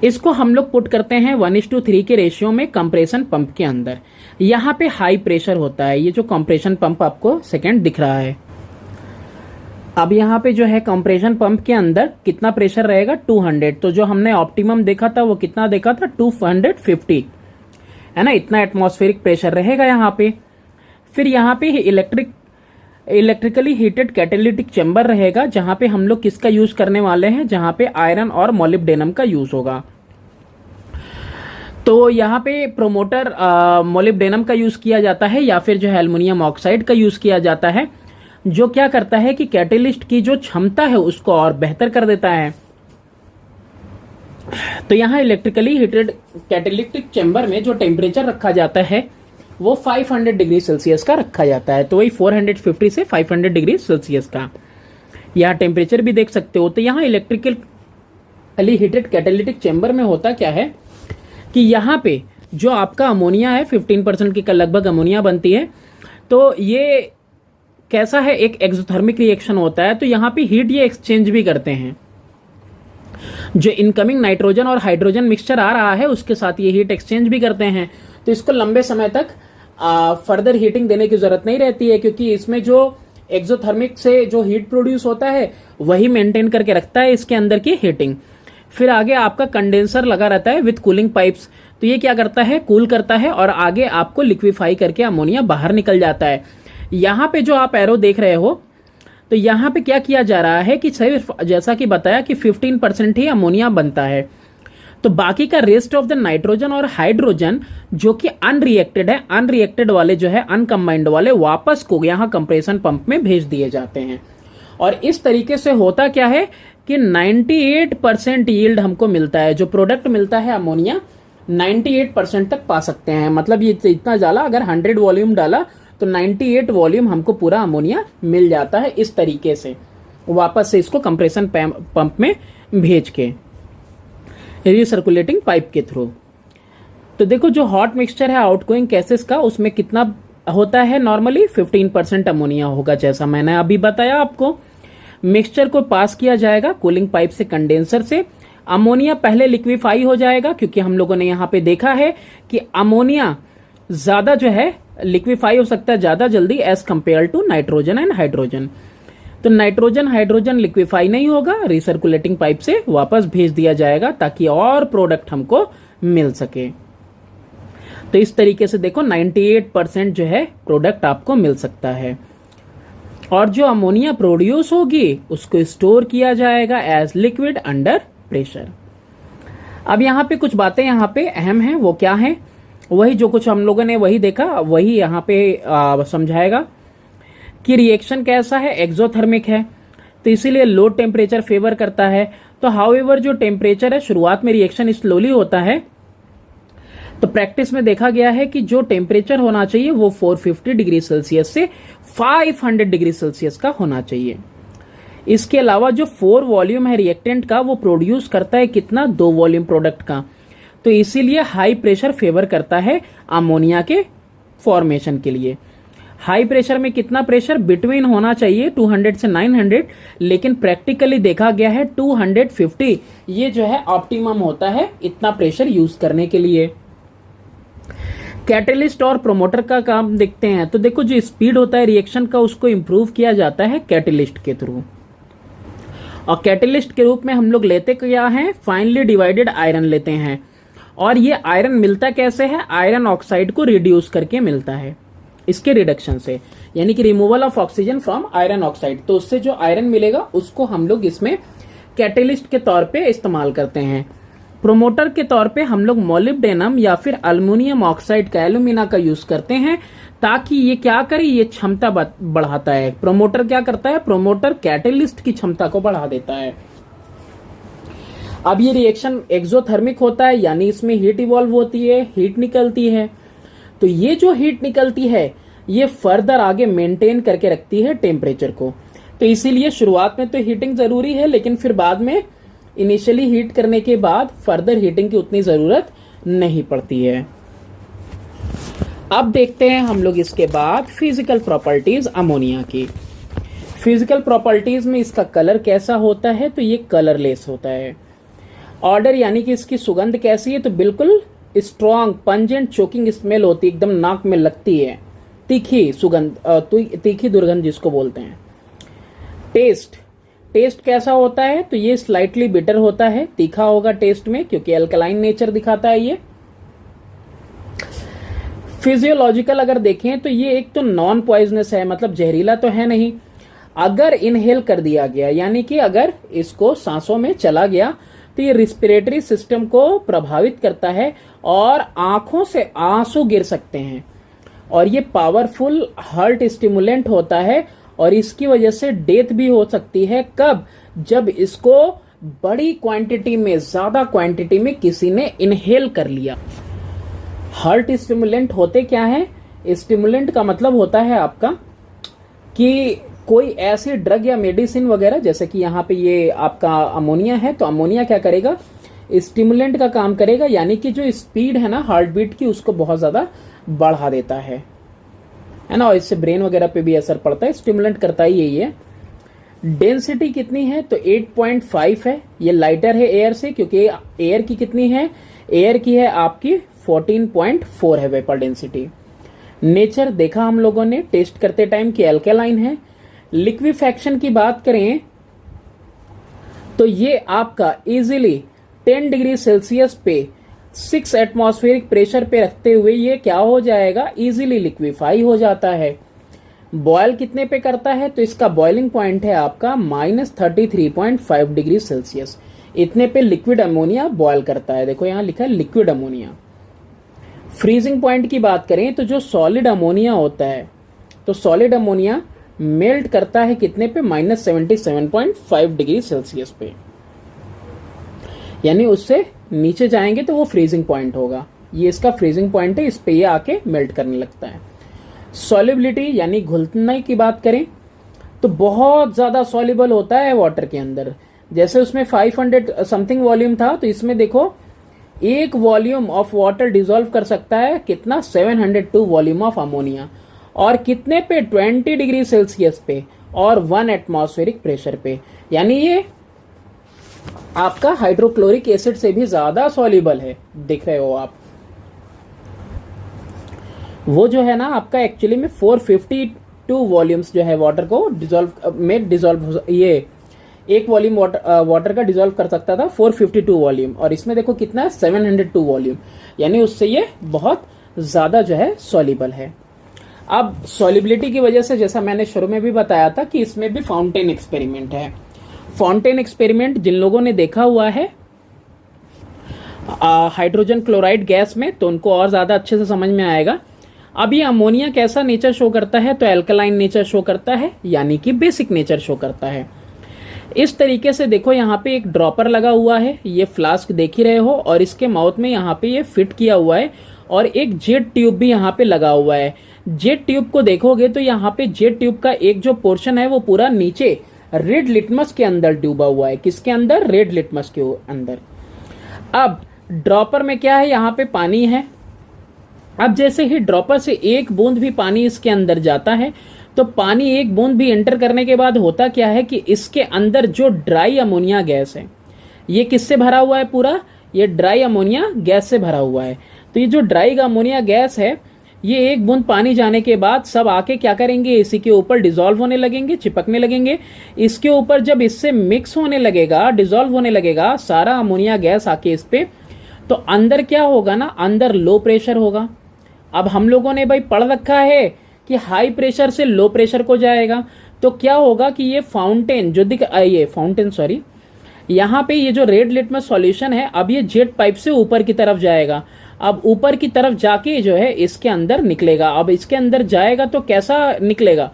इसको हम लोग पुट करते हैं 1:3 के रेशियो में कंप्रेशन पंप के अंदर। यहां पे हाई प्रेशर होता है, ये जो कंप्रेशन पंप आपको सेकंड दिख रहा है। अब यहां पे जो है कंप्रेशन पंप के अंदर कितना प्रेशर रहेगा, 200। तो जो हमने ऑप्टिमम देखा था वो कितना देखा था, 250 है ना, इतना एटमॉस्फेरिक प्रेशर रहेगा यहाँ पे। फिर यहाँ पे इलेक्ट्रिकली हीटेड कैटेलिटिक चैम्बर रहेगा, जहां पे हम लोग किसका यूज करने वाले हैं, जहां पे आयरन और मोलिब्डेनम का यूज होगा। तो यहाँ पे प्रोमोटर मोलिब्डेनम का यूज किया जाता है, या फिर जो है एल्युमिनियम ऑक्साइड का यूज किया जाता है, जो क्या करता है कि कैटेलिस्ट की जो क्षमता है उसको और बेहतर कर देता है। तो यहाँ इलेक्ट्रिकली हीटेड कैटेलिटिक चैम्बर में जो टेम्परेचर रखा जाता है वो 500 डिग्री सेल्सियस का रखा जाता है। तो वही 450 से 500 डिग्री सेल्सियस का यहाँ टेम्परेचर भी देख सकते हो। तो यहाँ इलेक्ट्रिकली हीटेड कैटेलिटिक चैम्बर में होता क्या है कि यहाँ पे जो आपका अमोनिया है 15% की लगभग अमोनिया बनती है। तो ये कैसा है, एक एक्सोथर्मिक रिएक्शन होता है। तो यहाँ पे हीट ये एक्सचेंज भी करते हैं, जो इनकमिंग नाइट्रोजन और हाइड्रोजन मिक्सचर आ रहा है उसके साथ ये हीट एक्सचेंज भी करते हैं। तो इसको लंबे समय तक फर्दर हीटिंग देने की जरूरत नहीं रहती है, क्योंकि इसमें जो एक्सोथर्मिक से जो हीट प्रोड्यूस होता है वही मेंटेन करके रखता है इसके अंदर की हीटिंग। फिर आगे आपका कंडेंसर लगा रहता है विथ कूलिंग पाइप्स। तो ये क्या करता है, कूल करता है और आगे आपको लिक्विफाई करके अमोनिया बाहर निकल जाता है। यहाँ पे जो आप एरो देख रहे हो, तो यहाँ पे क्या किया जा रहा है कि सिर्फ जैसा कि बताया कि 15% ही अमोनिया बनता है। तो बाकी का रेस्ट ऑफ द नाइट्रोजन और हाइड्रोजन जो कि अनरिएक्टेड है, अनरिएक्टेड वाले जो है अनकम्बाइंड वाले वापस को यहाँ कंप्रेशन पंप में भेज दिए जाते हैं। और इस तरीके से होता क्या है कि 98% यील्ड हमको मिलता है, जो प्रोडक्ट मिलता है अमोनिया 98% तक पा सकते हैं। मतलब ये इतना डाला, अगर 100 वॉल्यूम डाला तो 98 वॉल्यूम हमको पूरा अमोनिया मिल जाता है इस तरीके से, वापस से इसको कंप्रेशन पंप में भेज के रिसर्कुलेटिंग पाइप के थ्रू। तो देखो जो हॉट मिक्सचर है आउटगोइंग गैसेस का, उसमें कितना होता है, नॉर्मली 15% अमोनिया होगा, जैसा मैंने अभी बताया आपको। मिक्सचर को पास किया जाएगा कूलिंग पाइप से कंडेंसर से। अमोनिया पहले लिक्विफाई हो जाएगा, क्योंकि हम लोगों ने यहाँ पे देखा है कि अमोनिया ज्यादा जो है लिक्विफाई हो सकता है ज्यादा जल्दी as compared to nitrogen and hydrogen. तो नाइट्रोजन हाइड्रोजन लिक्विफाई नहीं होगा, रिसर्कुलेटिंग पाइप से वापस भेज दिया जाएगा ताकि और प्रोडक्ट हमको मिल सके। तो इस तरीके से देखो 98% जो है प्रोडक्ट आपको मिल सकता है। और जो अमोनिया प्रोड्यूस होगी उसको स्टोर किया जाएगा एज लिक्विड अंडर प्रेशर। अब यहाँ पे कुछ बातें यहाँ पे अहम हैं, वो क्या है, वही जो कुछ हम लोगों ने वही देखा वही यहाँ पे समझाएगा कि रिएक्शन कैसा है, एक्सोथर्मिक है, तो इसीलिए लो टेम्परेचर फेवर करता है। तो हाउएवर जो टेम्परेचर है, शुरुआत में रिएक्शन स्लोली होता है, तो प्रैक्टिस में देखा गया है कि जो टेम्परेचर होना चाहिए वो 450 डिग्री सेल्सियस से 500 डिग्री सेल्सियस का होना चाहिए। इसके अलावा जो 4 वॉल्यूम है रिएक्टेंट का वो प्रोड्यूस करता है कितना, 2 वॉल्यूम प्रोडक्ट का। तो इसीलिए हाई प्रेशर फेवर करता है अमोनिया के फॉर्मेशन के लिए। हाई प्रेशर में कितना प्रेशर, बिटवीन होना चाहिए 200 से 900, लेकिन प्रैक्टिकली देखा गया है 250 ये जो है ऑप्टिमम होता है इतना प्रेशर यूज करने के लिए। कैटलिस्ट और प्रोमोटर का काम देखते हैं। तो देखो जो स्पीड होता है रिएक्शन का उसको इंप्रूव किया जाता है कैटलिस्ट के थ्रू। और कैटलिस्ट के रूप में हम लोग लेते क्या है, फाइनली डिवाइडेड आयरन लेते हैं। और ये आयरन मिलता कैसे है, आयरन ऑक्साइड को रिड्यूस करके मिलता है इसके रिडक्शन से, यानी कि removal of oxygen from iron oxide. तो उससे जो आयरन मिलेगा उसको हम लोग इसमें कैटलिस्ट के तौर पे इस्तेमाल करते हैं। प्रोमोटर के तौर पे हम लोग मोलिब्डेनम या फिर अल्युमिनियम ऑक्साइड का, एल्यूमिना का यूज करते हैं, ताकि ये क्या करे, ये क्षमता बढ़ाता है। प्रोमोटर क्या करता है, प्रोमोटर कैटलिस्ट की क्षमता को बढ़ा देता है। अब ये रिएक्शन एक्सोथर्मिक होता है, यानी इसमें हीट इवॉल्व होती है, हीट निकलती है। तो ये जो हीट निकलती है ये फर्दर आगे मेंटेन करके रखती है टेम्परेचर को। तो इसीलिए शुरुआत में तो हीटिंग जरूरी है, लेकिन फिर बाद में इनिशियली हीट करने के बाद फर्दर हीटिंग की उतनी जरूरत नहीं पड़ती है। अब देखते हैं हम लोग इसके बाद फिजिकल प्रॉपर्टीज अमोनिया की। फिजिकल प्रॉपर्टीज में इसका कलर कैसा होता है, तो ये कलरलेस होता है। ऑर्डर यानी कि इसकी सुगंध कैसी है, तो बिल्कुल स्ट्रॉन्ग पंजेंट चोकिंग स्मेल होती है, एकदम नाक में लगती है, तीखी सुगंध, तीखी दुर्गंध जिसको बोलते हैं। टेस्ट कैसा होता है, तो ये स्लाइटली बिटर होता है, तीखा होगा टेस्ट में क्योंकि अल्कलाइन नेचर दिखाता है ये। फिजियोलॉजिकल अगर देखें तो ये एक तो नॉन पॉइजनस है, मतलब जहरीला तो है नहीं। अगर इनहेल कर दिया गया, यानी कि अगर इसको सांसों में चला गया तो ये रिस्पिरेटरी सिस्टम को प्रभावित करता है और आंखों से आंसू गिर सकते हैं। और ये पावरफुल हार्ट स्टिमुलेंट होता है और इसकी वजह से डेथ भी हो सकती है। कब, जब इसको बड़ी क्वांटिटी में, ज्यादा क्वांटिटी में किसी ने इनहेल कर लिया। हार्ट स्टिमुलेंट होते क्या है, स्टिमुलेंट का मतलब होता है आपका कि कोई ऐसी ड्रग या मेडिसिन वगैरह, जैसे कि यहाँ पे ये आपका अमोनिया है, तो अमोनिया क्या करेगा, स्टिमुलेंट का काम करेगा, यानी कि जो स्पीड है ना हार्ट बीट की उसको बहुत ज्यादा बढ़ा देता है ना, और इससे ब्रेन वगैरह पे भी असर पड़ता है। स्टिमुलेंट करता ही यही है। डेंसिटी कितनी है, तो 8.5 है, ये लाइटर है एयर से, क्योंकि एयर की कितनी है, एयर की है आपकी 14.4 है वेपर डेंसिटी। नेचर देखा हम लोगों ने टेस्ट करते टाइम कि अल्कलाइन है। लिक्विफैक्शन की बात करें तो ये आपका इजीली 10 डिग्री सेल्सियस पे 6 एटमॉस्फेरिक प्रेशर पे रखते हुए ये क्या हो जाएगा, इजीली लिक्विफाई हो जाता है। बॉयल कितने पे करता है, तो इसका बॉइलिंग पॉइंट है आपका -33.5 डिग्री सेल्सियस। इतने पे लिक्विड अमोनिया बॉयल करता है। देखो यहां लिखा है लिक्विड अमोनिया। फ्रीजिंग पॉइंट की बात करें तो जो सॉलिड अमोनिया होता है, तो सॉलिड अमोनिया मेल्ट करता है कितने पे, -77.5 डिग्री सेल्सियस पे, यानी उससे नीचे जाएंगे तो वो फ्रीजिंग पॉइंट होगा। ये इसका फ्रीजिंग पॉइंट है, इस पे ये आके मेल्ट करने लगता है। सॉल्युबिलिटी यानी घुलने की बात करें तो बहुत ज्यादा सॉल्युबल होता है वाटर के अंदर। जैसे उसमें 500 समथिंग वॉल्यूम था, तो इसमें देखो 1 वॉल्यूम ऑफ वाटर डिसॉल्व कर सकता है कितना, 702 वॉल्यूम ऑफ अमोनिया। और कितने पे, 20 डिग्री सेल्सियस पे और 1 एटमॉस्फेरिक प्रेशर पे, यानी ये आपका हाइड्रोक्लोरिक एसिड से भी ज्यादा सॉल्युबल है। देख रहे हो आप, वो जो है ना आपका एक्चुअली में 452 वॉल्यूम्स जो है वाटर को डिसॉल्व ये 1 वॉल्यूम वाटर का डिसॉल्व कर सकता था 452 वॉल्यूम, और इसमें देखो कितना है 702 वॉल्यूम, यानी उससे ये बहुत ज्यादा जो है सॉल्युबल है। अब सॉल्युबिलिटी की वजह से, जैसा मैंने शुरू में भी बताया था कि इसमें भी फाउंटेन एक्सपेरिमेंट है। फाउंटेन एक्सपेरिमेंट जिन लोगों ने देखा हुआ है हाइड्रोजन क्लोराइड गैस में, तो उनको और ज्यादा अच्छे से समझ में आएगा। अब ये अमोनिया कैसा नेचर शो करता है, तो एल्कलाइन नेचर शो करता है, यानी कि बेसिक नेचर शो करता है। इस तरीके से देखो यहाँ पे एक ड्रॉपर लगा हुआ है, ये फ्लास्क देख ही रहे हो, और इसके माउथ में यहाँ पे ये फिट किया हुआ है, और एक जेट ट्यूब भी यहाँ पे लगा हुआ है। जेट ट्यूब को देखोगे तो यहाँ पे जेट ट्यूब का एक जो पोर्शन है वो पूरा नीचे रेड लिटमस के अंदर डूबा हुआ है। किसके अंदर? रेड लिटमस के अंदर। अब ड्रॉपर में क्या है, यहाँ पे पानी है। अब जैसे ही ड्रॉपर से एक बूंद भी पानी इसके अंदर जाता है, तो पानी एक बूंद भी एंटर करने के बाद होता क्या है कि इसके अंदर जो ड्राई अमोनिया गैस है, ये किससे भरा हुआ है? पूरा ये ड्राई अमोनिया गैस से भरा हुआ है। तो ये जो ड्राई अमोनिया गैस है, ये एक बूंद पानी जाने के बाद सब आके क्या करेंगे? इसी के ऊपर डिसॉल्व होने लगेंगे, चिपकने लगेंगे। इसके ऊपर जब इससे मिक्स होने लगेगा, डिसॉल्व होने लगेगा सारा अमोनिया गैस आके इस पे, तो अंदर क्या होगा ना, अंदर लो प्रेशर होगा। अब हम लोगों ने भाई पढ़ रखा है कि हाई प्रेशर से लो प्रेशर को जाएगा, तो क्या होगा कि ये फाउंटेन जो ये फाउंटेन सॉरी, यहाँ पे ये जो रेड लिटमस सॉल्यूशन है, अब ये जेट पाइप से ऊपर की तरफ जाएगा। अब ऊपर की तरफ जाके जो है इसके अंदर निकलेगा। अब इसके अंदर जाएगा तो कैसा निकलेगा?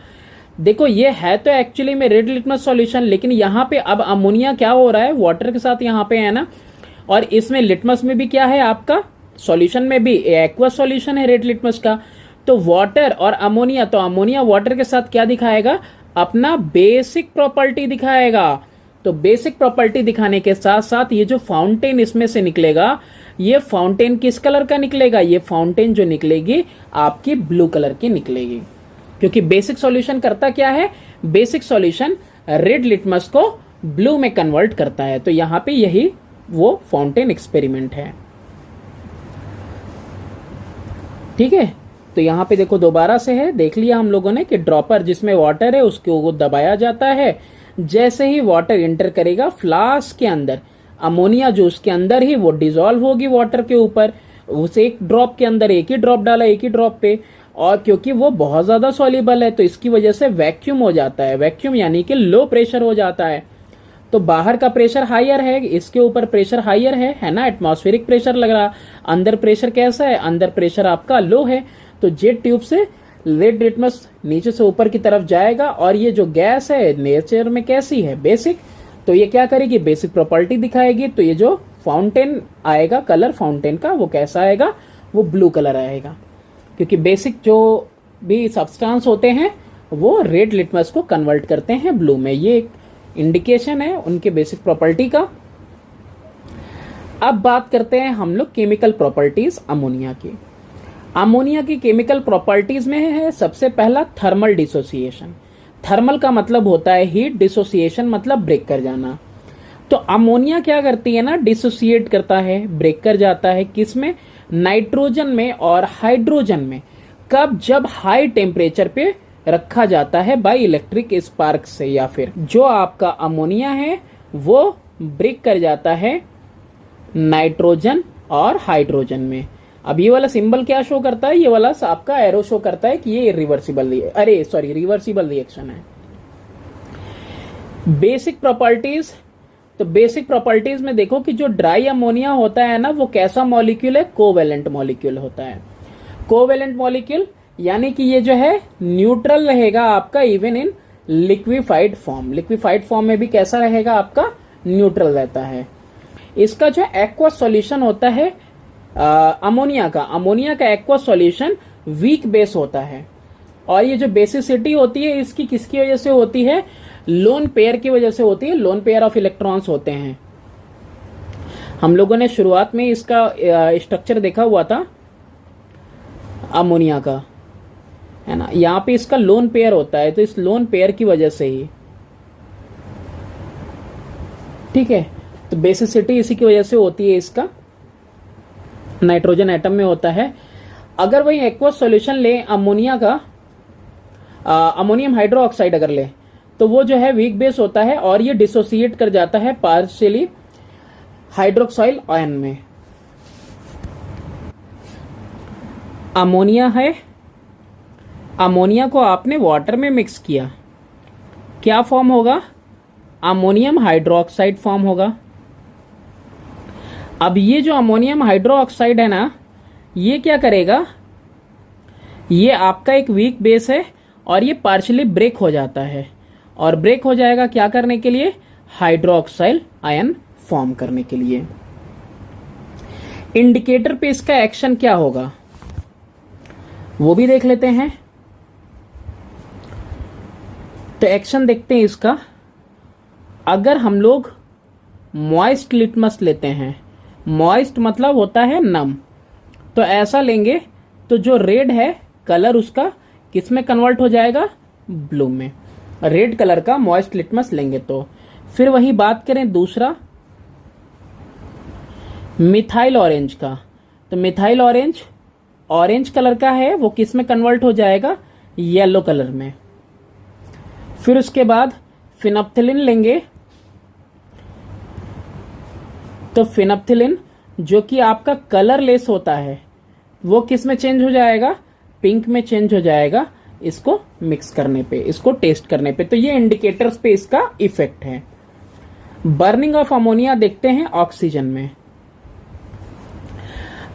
देखो ये है तो एक्चुअली में रेड लिटमस सॉल्यूशन, लेकिन यहाँ पे अब अमोनिया क्या हो रहा है, वाटर के साथ यहाँ पे है ना, और इसमें लिटमस में भी क्या है आपका, सॉल्यूशन में भी एक्वस सॉल्यूशन है रेड लिटमस का। तो वाटर और अमोनिया, तो अमोनिया वाटर के साथ क्या दिखाएगा? अपना बेसिक प्रॉपर्टी दिखाएगा। तो बेसिक प्रॉपर्टी दिखाने के साथ साथ ये जो फाउंटेन इसमें से निकलेगा, ये फाउंटेन किस कलर का निकलेगा? ये फाउंटेन जो निकलेगी आपकी ब्लू कलर की निकलेगी, क्योंकि बेसिक सॉल्यूशन करता क्या है? बेसिक सॉल्यूशन रेड लिटमस को ब्लू में कन्वर्ट करता है। तो यहां पे यही वो फाउंटेन एक्सपेरिमेंट है। ठीक है, तो यहाँ पे देखो दोबारा से है, देख लिया हम लोगों ने कि ड्रॉपर जिसमें वाटर है उसको दबाया जाता है। जैसे ही वाटर एंटर करेगा फ्लास्क के अंदर, अमोनिया जो उसके अंदर ही वो डिसॉल्व होगी वाटर के ऊपर। उस एक ड्रॉप के अंदर एक ही ड्रॉप डाला, एक ही ड्रॉप पे, और क्योंकि वो बहुत ज्यादा सॉल्युबल है तो इसकी वजह से वैक्यूम हो जाता है। वैक्यूम यानी कि लो प्रेशर हो जाता है। तो बाहर का प्रेशर हायर है, इसके ऊपर प्रेशर हायर है ना, एटमॉस्फेरिक प्रेशर लग रहा। अंदर प्रेशर कैसा है? अंदर प्रेशर आपका लो है। तो जेट ट्यूब से रेड लिटमस नीचे से ऊपर की तरफ जाएगा, और ये जो गैस है नेचर में कैसी है? बेसिक। तो ये क्या करेगी? बेसिक प्रॉपर्टी दिखाएगी। तो ये जो फाउंटेन आएगा, कलर फाउंटेन का, वो कैसा आएगा? वो ब्लू कलर आएगा, क्योंकि बेसिक जो भी सब्सटेंस होते हैं वो रेड लिटमस को कन्वर्ट करते हैं ब्लू में। ये एक इंडिकेशन है उनके बेसिक प्रॉपर्टी का। अब बात करते हैं हम लोग केमिकल प्रॉपर्टीज अमोनिया की। अमोनिया की केमिकल प्रॉपर्टीज में है सबसे पहला थर्मल डिसोसिएशन। थर्मल का मतलब होता है हीट, डिसोसिएशन मतलब ब्रेक कर जाना। तो अमोनिया क्या करती है ना, डिसोसिएट करता है, ब्रेक कर जाता है। किसमें? नाइट्रोजन में और हाइड्रोजन में। कब? जब हाई टेम्परेचर पे रखा जाता है बाय इलेक्ट्रिक स्पार्क से, या फिर जो आपका अमोनिया है वो ब्रेक कर जाता है नाइट्रोजन और हाइड्रोजन में। अब ये वाला सिंबल क्या शो करता है? ये वाला आपका एरो शो करता है कि ये रिवर्सिबल रिएक्शन है। बेसिक प्रॉपर्टीज, तो बेसिक प्रॉपर्टीज में देखो कि जो ड्राई अमोनिया होता है ना, वो कैसा मॉलिक्यूल है? कोवेलेंट मॉलिक्यूल होता है। कोवेलेंट मॉलिक्यूल यानी कि ये जो है न्यूट्रल रहेगा आपका even in liquefied form. Liquefied form में भी कैसा रहेगा आपका? न्यूट्रल रहता है। इसका जो एक्वस सॉल्यूशन होता है अमोनिया का एक्वस सॉल्यूशन वीक बेस होता है। और ये जो बेसिसिटी होती है इसकी किसकी वजह से होती है? लोन पेयर की वजह से होती है। लोन पेयर ऑफ इलेक्ट्रॉन्स होते हैं। हम लोगों ने शुरुआत में इसका स्ट्रक्चर देखा हुआ था अमोनिया का, है ना। यहाँ पे इसका लोन पेयर होता है, तो इस लोन पेयर की वजह से ही, ठीक है, तो बेसिसिटी इसी की वजह से होती है। इसका नाइट्रोजन एटम में होता है। अगर वही एक्वस सॉल्यूशन ले अमोनिया का, अमोनियम हाइड्रोक्साइड अगर ले, तो वो जो है वीक बेस होता है और ये डिसोसिएट कर जाता है पार्शियली हाइड्रोक्साइल आयन में। अमोनिया है, अमोनिया को आपने वाटर में मिक्स किया, क्या फॉर्म होगा? अमोनियम हाइड्रोक्साइड फॉर्म होगा। अब ये जो अमोनियम हाइड्रोक्साइड है ना, ये क्या करेगा? ये आपका एक वीक बेस है और ये पार्शियली ब्रेक हो जाता है। और ब्रेक हो जाएगा क्या करने के लिए? हाइड्रोक्साइल आयन फॉर्म करने के लिए। इंडिकेटर पे इसका एक्शन क्या होगा वो भी देख लेते हैं। तो एक्शन देखते हैं इसका। अगर हम लोग मॉइस्ट लिटमस लेते हैं, मॉइस्ट मतलब होता है नम, तो ऐसा लेंगे तो जो रेड है कलर उसका किस में कन्वर्ट हो जाएगा, ब्लू में। रेड कलर का मॉइस्ट लिटमस लेंगे तो फिर वही बात करें दूसरा मिथाइल ऑरेंज का, तो मिथाइल ऑरेंज ऑरेंज कलर का है, वो किस में कन्वर्ट हो जाएगा, येलो कलर में। फिर उसके बाद फिनप्थिलिन लेंगे, तो फिनप्थिलिन जो कि आपका कलरलेस होता है वो किस में चेंज हो जाएगा, पिंक में चेंज हो जाएगा इसको मिक्स करने पे, इसको टेस्ट करने पे। तो ये इंडिकेटर्स पे इसका इफेक्ट है। बर्निंग ऑफ अमोनिया देखते हैं ऑक्सीजन में।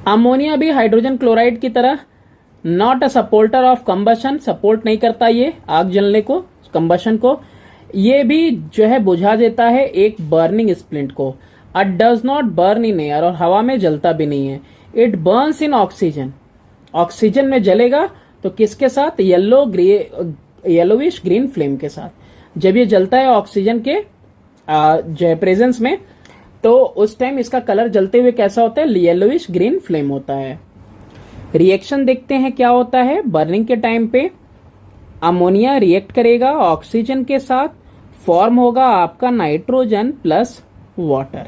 अमोनिया भी हाइड्रोजन क्लोराइड की तरह not a supporter of combustion, support नहीं करता ये आग जलने को, कंबशन को। ये भी जो है बुझा देता है एक बर्निंग स्प्लिंट को। It does not burn in air, और हवा में जलता भी नहीं है। It Burns in oxygen, oxygen में जलेगा तो किसके साथ, येलोविश ग्रीन फ्लेम के साथ। जब ये जलता है ऑक्सीजन के जो है प्रेजेंस में, तो उस टाइम इसका कलर जलते हुए कैसा होता है, येलोविश ग्रीन फ्लेम होता है। रिएक्शन देखते हैं क्या होता है। बर्निंग के टाइम पे अमोनिया रिएक्ट करेगा ऑक्सीजन के साथ, फॉर्म होगा आपका नाइट्रोजन प्लस वाटर।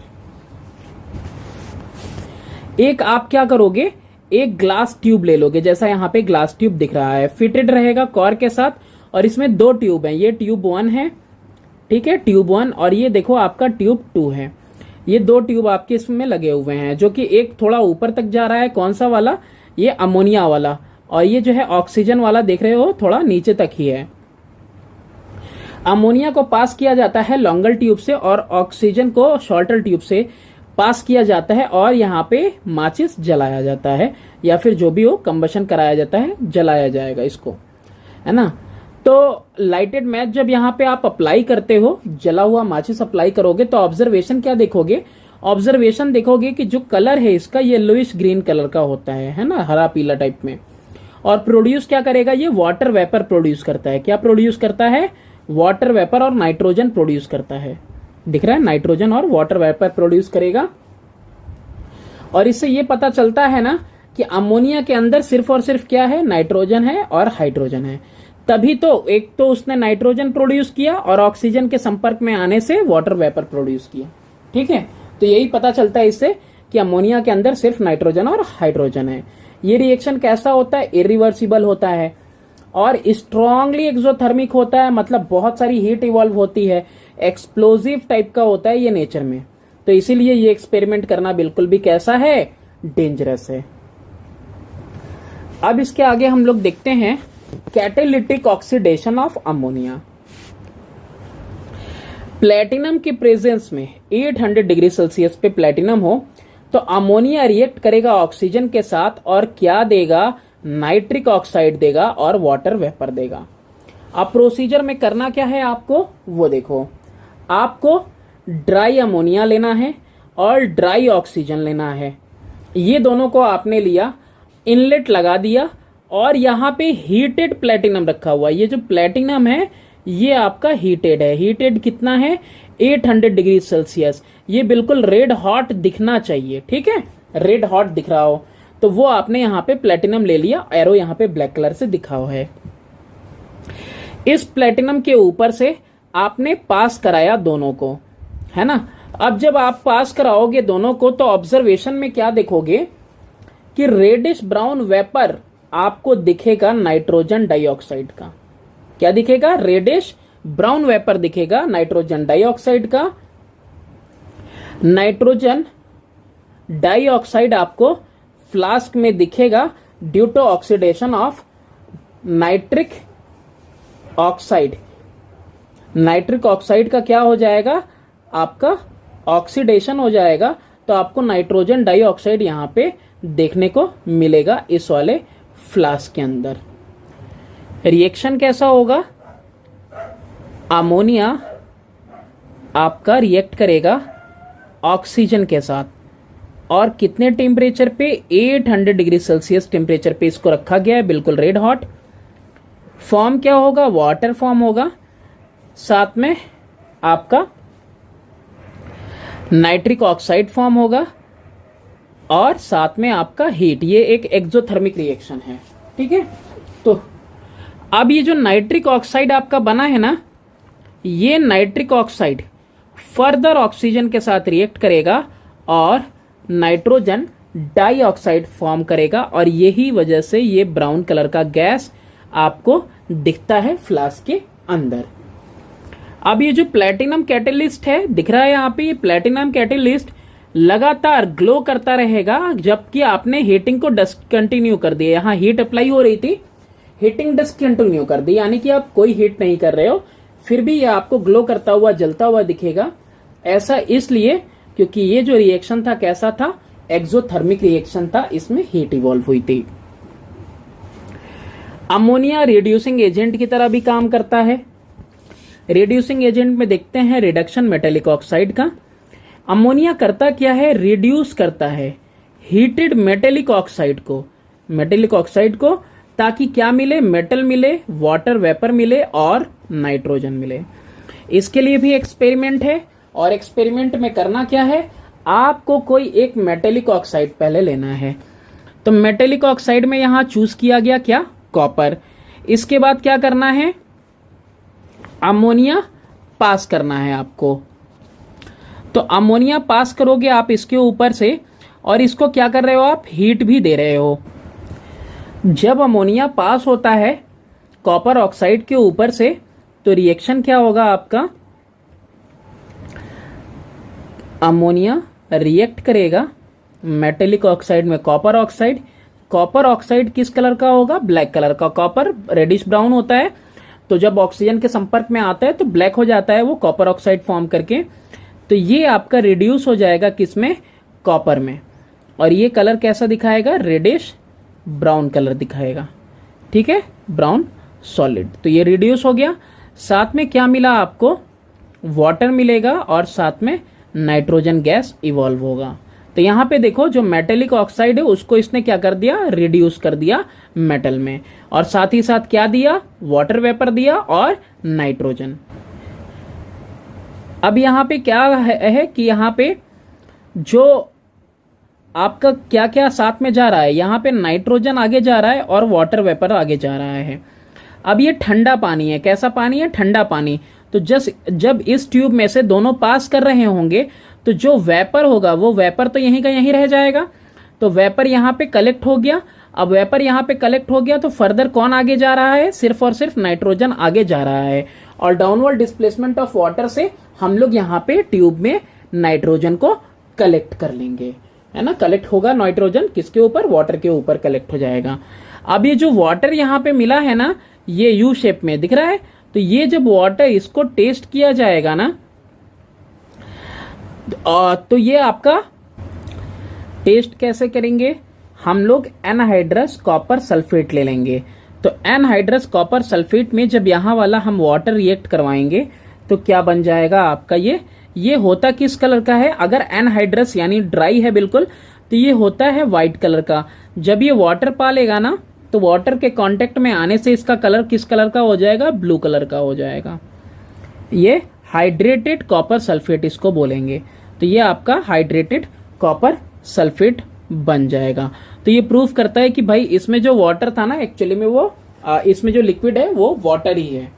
एक आप क्या करोगे, एक ग्लास ट्यूब ले लोगे, जैसा यहाँ पे ग्लास ट्यूब दिख रहा है, फिटेड रहेगा कॉर के साथ, और इसमें दो ट्यूब हैं। ये ट्यूब 1 है, ठीक है, ट्यूब 1, और ये देखो आपका ट्यूब 2 है। ये दो ट्यूब आपके इसमें लगे हुए हैं, जो कि एक थोड़ा ऊपर तक जा रहा है, कौन सा वाला, ये अमोनिया वाला, और ये जो है ऑक्सीजन वाला देख रहे हो थोड़ा नीचे तक ही है। अमोनिया को पास किया जाता है लॉन्गर ट्यूब से, और ऑक्सीजन को शॉर्टर ट्यूब से पास किया जाता है, और यहाँ पे माचिस जलाया जाता है, या फिर जो भी हो कंबशन कराया जाता है, जलाया जाएगा इसको, है ना। तो लाइटेड मैच जब यहाँ पे आप अप्लाई करते हो, जला हुआ माचिस अप्लाई करोगे, तो ऑब्जर्वेशन क्या देखोगे, ऑब्जर्वेशन देखोगे कि जो कलर है इसका येलोइश ग्रीन कलर का होता है ना, हरा पीला टाइप में। और प्रोड्यूस क्या करेगा, ये वाटर वेपर प्रोड्यूस करता है। क्या प्रोड्यूस करता है, वाटर वेपर और नाइट्रोजन प्रोड्यूस करता है। दिख रहा है, नाइट्रोजन और वाटर वेपर प्रोड्यूस करेगा। और इससे ये पता चलता है ना कि अमोनिया के अंदर सिर्फ और सिर्फ क्या है, नाइट्रोजन है और हाइड्रोजन है। तभी तो एक तो उसने नाइट्रोजन प्रोड्यूस किया और ऑक्सीजन के संपर्क में आने से वाटर वेपर प्रोड्यूस किया, ठीक है। तो यही पता चलता है इससे कि अमोनिया के अंदर सिर्फ नाइट्रोजन और हाइड्रोजन है। ये रिएक्शन कैसा होता है, इरिवर्सिबल होता है, और स्ट्रांगली एक्सोथर्मिक होता है, मतलब बहुत सारी हीट इवॉल्व होती है, एक्सप्लोजिव टाइप का होता है ये नेचर में। तो इसीलिए ये एक्सपेरिमेंट करना बिल्कुल भी कैसा है, डेंजरस है। अब इसके आगे हम लोग देखते हैं catalytic oxidation of ammonia. Platinum की प्रेजेंस में 800 डिग्री सेल्सियस पे प्लेटिनम हो तो अमोनिया रिएक्ट करेगा ऑक्सीजन के साथ और क्या देगा, नाइट्रिक ऑक्साइड देगा और वाटर वेपर देगा। अब प्रोसीजर में करना क्या है आपको वो देखो, आपको ड्राई अमोनिया लेना है और ड्राई ऑक्सीजन लेना है। ये दोनों को आपने लिया, इनलेट लगा दिया और यहाँ पे हीटेड प्लेटिनम रखा हुआ। ये जो प्लेटिनम है ये आपका हीटेड है। हीटेड कितना है, 800 डिग्री सेल्सियस। ये बिल्कुल रेड हॉट दिखना चाहिए, ठीक है, रेड हॉट दिख रहा हो। तो वो आपने यहाँ पे प्लेटिनम ले लिया, एरो यहाँ पे ब्लैक कलर से दिखा हुआ है। इस प्लेटिनम के ऊपर से आपने पास कराया दोनों को, है ना। अब जब आप पास कराओगे दोनों को तो ऑब्जर्वेशन में क्या देखोगे कि रेडिश ब्राउन वेपर आपको दिखेगा नाइट्रोजन डाइऑक्साइड का। क्या दिखेगा, रेडिश ब्राउन वेपर दिखेगा नाइट्रोजन डाइऑक्साइड का। नाइट्रोजन डाइऑक्साइड आपको फ्लास्क में दिखेगा due to oxidation of nitric oxide. Nitric oxide का क्या हो जाएगा, आपका ऑक्सीडेशन हो जाएगा, तो आपको नाइट्रोजन डाइऑक्साइड यहां पे देखने को मिलेगा इस वाले फ्लास्क के अंदर। रिएक्शन कैसा होगा, अमोनिया आपका रिएक्ट करेगा ऑक्सीजन के साथ, और कितने टेम्परेचर पे, 800 डिग्री सेल्सियस टेम्परेचर पे इसको रखा गया है, बिल्कुल रेड हॉट। फॉर्म क्या होगा, वाटर फॉर्म होगा, साथ में आपका नाइट्रिक ऑक्साइड फॉर्म होगा, और साथ में आपका हीट। ये एक एक्सोथर्मिक रिएक्शन है, ठीक है। तो अब ये जो नाइट्रिक ऑक्साइड आपका बना है ना, ये नाइट्रिक ऑक्साइड फर्दर ऑक्सीजन के साथ रिएक्ट करेगा और नाइट्रोजन डाइऑक्साइड फॉर्म करेगा, और यही वजह से ये ब्राउन कलर का गैस आपको दिखता है फ्लास्क के अंदर। अब ये जो प्लैटिनम कैटेलिस्ट है, दिख रहा है यहाँ पे, ये प्लैटिनम कैटेलिस्ट लगातार ग्लो करता रहेगा, जबकि आपने हीटिंग को डिसकंटिन्यू कर दिया। यहाँ हीट अप्लाई हो रही थी, हीटिंग डिसकंटिन्यू कर दी, यानी कि आप कोई हीट नहीं कर रहे हो, फिर भी ये आपको ग्लो करता हुआ, जलता हुआ दिखेगा। ऐसा इसलिए क्योंकि ये जो रिएक्शन था कैसा था, एक्सोथर्मिक रिएक्शन था, इसमें हीट इवॉल्व हुई थी। अमोनिया रिड्यूसिंग एजेंट की तरह भी काम करता है। रिड्यूसिंग एजेंट में देखते हैं रिडक्शन मेटेलिक ऑक्साइड का। अमोनिया करता क्या है, रिड्यूस करता है हीटेड मेटेलिक ऑक्साइड को, ताकि क्या मिले, मेटल मिले, वाटर वेपर मिले और नाइट्रोजन मिले। इसके लिए भी एक्सपेरिमेंट है, और एक्सपेरिमेंट में करना क्या है, आपको कोई एक मेटेलिक ऑक्साइड पहले लेना है। तो मेटेलिक ऑक्साइड में यहां चूज किया गया क्या, कॉपर। इसके बाद क्या करना है, अमोनिया पास करना है आपको। तो अमोनिया पास करोगे आप इसके ऊपर से, और इसको क्या कर रहे हो आप, हीट भी दे रहे हो। जब अमोनिया पास होता है कॉपर ऑक्साइड के ऊपर से, तो रिएक्शन क्या होगा आपका, अमोनिया रिएक्ट करेगा मेटेलिक ऑक्साइड में कॉपर ऑक्साइड। कॉपर ऑक्साइड किस कलर का होगा, ब्लैक कलर का। कॉपर रेडिश ब्राउन होता है, तो जब ऑक्सीजन के संपर्क में आता है तो ब्लैक हो जाता है वो कॉपर ऑक्साइड फॉर्म करके। तो ये आपका रिड्यूस हो जाएगा किसमें, कॉपर में, और ये कलर कैसा दिखाएगा, रेडिश ब्राउन कलर दिखाएगा, ठीक है, ब्राउन सॉलिड। तो ये रिड्यूस हो गया। साथ में क्या मिला आपको, वाटर मिलेगा, और साथ में नाइट्रोजन गैस इवॉल्व होगा। तो यहां पे देखो, जो मेटेलिक ऑक्साइड है उसको इसने क्या कर दिया, रिड्यूस कर दिया मेटल में, और साथ ही साथ क्या दिया, वाटर वेपर दिया और नाइट्रोजन। अब यहां पे क्या है कि यहां पे जो आपका क्या क्या साथ में जा रहा है, यहां पे नाइट्रोजन आगे जा रहा है और वाटर वेपर आगे जा रहा है। अब ये ठंडा पानी है, कैसा पानी है, ठंडा पानी। तो जब इस ट्यूब में से दोनों पास कर रहे होंगे, तो जो वेपर होगा वो वेपर तो यहीं का यहीं रह जाएगा। तो वेपर यहाँ पे कलेक्ट हो गया। अब वेपर यहाँ पे कलेक्ट हो गया, तो फर्दर कौन आगे जा रहा है, सिर्फ और सिर्फ नाइट्रोजन आगे जा रहा है, और डाउनवर्ड डिस्प्लेसमेंट ऑफ वाटर से हम लोग यहाँ पे ट्यूब में नाइट्रोजन को कलेक्ट कर लेंगे, है ना। कलेक्ट होगा नाइट्रोजन किसके ऊपर, वाटर के ऊपर कलेक्ट हो जाएगा। अब ये जो वाटर यहाँ पे मिला है ना, ये यू शेप में दिख रहा है, तो ये जब वाटर इसको टेस्ट किया जाएगा ना, तो ये आपका टेस्ट कैसे करेंगे, हम लोग एनहाइड्रस कॉपर सल्फेट ले लेंगे। तो एनहाइड्रस कॉपर सल्फेट में जब यहाँ वाला हम वाटर रिएक्ट करवाएंगे, तो क्या बन जाएगा आपका, ये होता किस कलर का है, अगर एनहाइड्रस यानी ड्राई है बिल्कुल, तो ये होता है व्हाइट कलर का। जब ये वाटर पा लेगा ना, तो वाटर के कांटेक्ट में आने से इसका कलर किस कलर का हो जाएगा, ब्लू कलर का हो जाएगा। ये हाइड्रेटेड कॉपर सल्फेट इसको बोलेंगे। तो ये आपका हाइड्रेटेड कॉपर सल्फेट बन जाएगा। तो ये प्रूफ करता है कि भाई इसमें जो वाटर था ना, एक्चुअली में वो इसमें जो लिक्विड है वो वाटर ही है।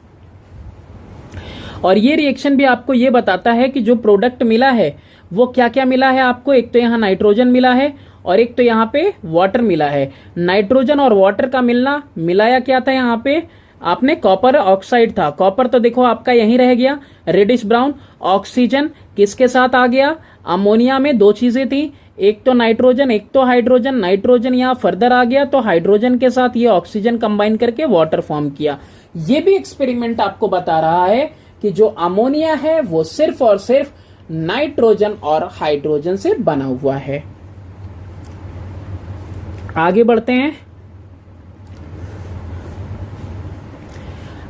और ये रिएक्शन भी आपको ये बताता है कि जो प्रोडक्ट मिला है वो क्या क्या मिला है आपको। एक तो यहाँ नाइट्रोजन मिला है, और एक तो यहाँ पे वाटर मिला है। नाइट्रोजन और वाटर का मिलना, मिलाया क्या था यहाँ पे आपने, कॉपर ऑक्साइड था। कॉपर तो देखो आपका यहीं रह गया रेडिश ब्राउन। ऑक्सीजन किसके साथ आ गया, अमोनिया में दो चीजें थी, एक तो नाइट्रोजन एक तो हाइड्रोजन। नाइट्रोजन यहाँ फर्दर आ गया, तो हाइड्रोजन के साथ ये ऑक्सीजन कंबाइन करके वाटर फॉर्म किया। ये भी एक्सपेरिमेंट आपको बता रहा है कि जो अमोनिया है वो सिर्फ और सिर्फ नाइट्रोजन और हाइड्रोजन से बना हुआ है। आगे बढ़ते हैं।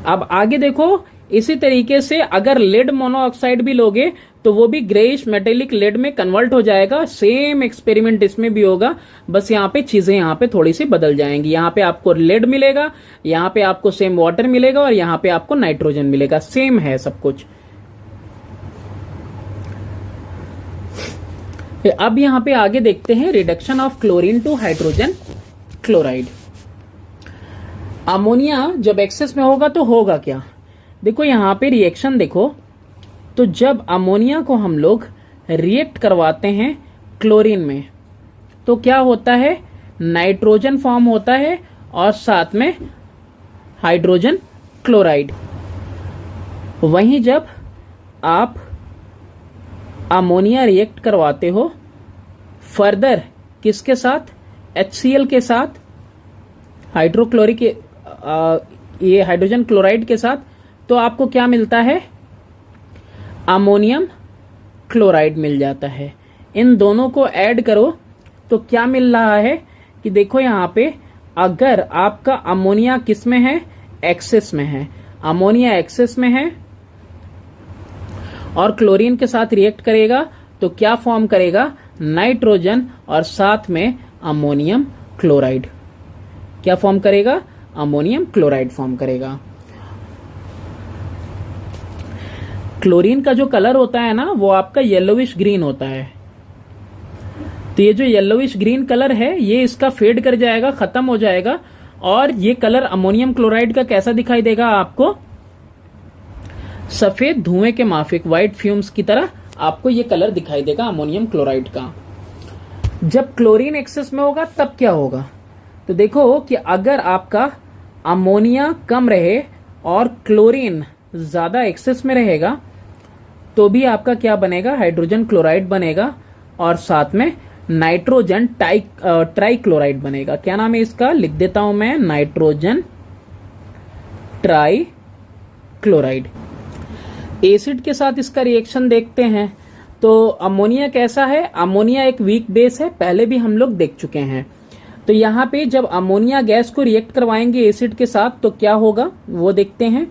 अब आगे देखो, इसी तरीके से अगर लेड मोनोऑक्साइड भी लोगे तो वो भी ग्रेइश मेटेलिक लेड में कन्वर्ट हो जाएगा। सेम एक्सपेरिमेंट इसमें भी होगा, बस यहाँ पे चीजें यहाँ पे थोड़ी सी बदल जाएंगी। यहाँ पे आपको लेड मिलेगा, यहाँ पे आपको सेम वाटर मिलेगा और यहाँ पे आपको नाइट्रोजन मिलेगा। सेम है सब कुछ। अब यहाँ पे आगे देखते हैं reduction of chlorine to hydrogen chloride. Ammonia जब एक्सेस में होगा तो होगा क्या, देखो यहाँ पे रिएक्शन देखो। तो जब अमोनिया को हम लोग रिएक्ट करवाते हैं क्लोरीन में तो क्या होता है, नाइट्रोजन फॉर्म होता है और साथ में हाइड्रोजन क्लोराइड। वहीं जब आप अमोनिया रिएक्ट करवाते हो फर्दर किसके साथ, HCl के साथ, हाइड्रोक्लोरिक ये हाइड्रोजन क्लोराइड के साथ, तो आपको क्या मिलता है, अमोनियम क्लोराइड मिल जाता है। इन दोनों को ऐड करो तो क्या मिल रहा है कि देखो यहाँ पे अगर आपका अमोनिया किस में है, एक्सेस में है, अमोनिया एक्सेस में है और क्लोरीन के साथ रिएक्ट करेगा तो क्या फॉर्म करेगा, नाइट्रोजन और साथ में अमोनियम क्लोराइड। क्या फॉर्म करेगा, अमोनियम क्लोराइड फॉर्म करेगा। क्लोरीन का जो कलर होता है ना वो आपका येलोविश ग्रीन होता है। तो ये जो येलोविश ग्रीन कलर है ये इसका फेड कर जाएगा, खत्म हो जाएगा और ये कलर अमोनियम क्लोराइड का कैसा दिखाई देगा आपको, सफेद धुएं के माफिक, व्हाइट फ्यूम्स की तरह आपको ये कलर दिखाई देगा अमोनियम क्लोराइड का। जब क्लोरीन एक्सेस में होगा तब क्या होगा, तो देखो कि अगर आपका अमोनिया कम रहे और क्लोरीन ज्यादा एक्सेस में रहेगा तो भी आपका क्या बनेगा, हाइड्रोजन क्लोराइड बनेगा और साथ में नाइट्रोजन ट्राई क्लोराइड बनेगा। क्या नाम है इसका, लिख देता हूं मैं, नाइट्रोजन ट्राई क्लोराइड। एसिड के साथ इसका रिएक्शन देखते हैं तो अमोनिया कैसा है, अमोनिया एक वीक बेस है, पहले भी हम लोग देख चुके हैं। तो यहाँ पे जब अमोनिया गैस को रिएक्ट करवाएंगे एसिड के साथ तो क्या होगा वो देखते हैं।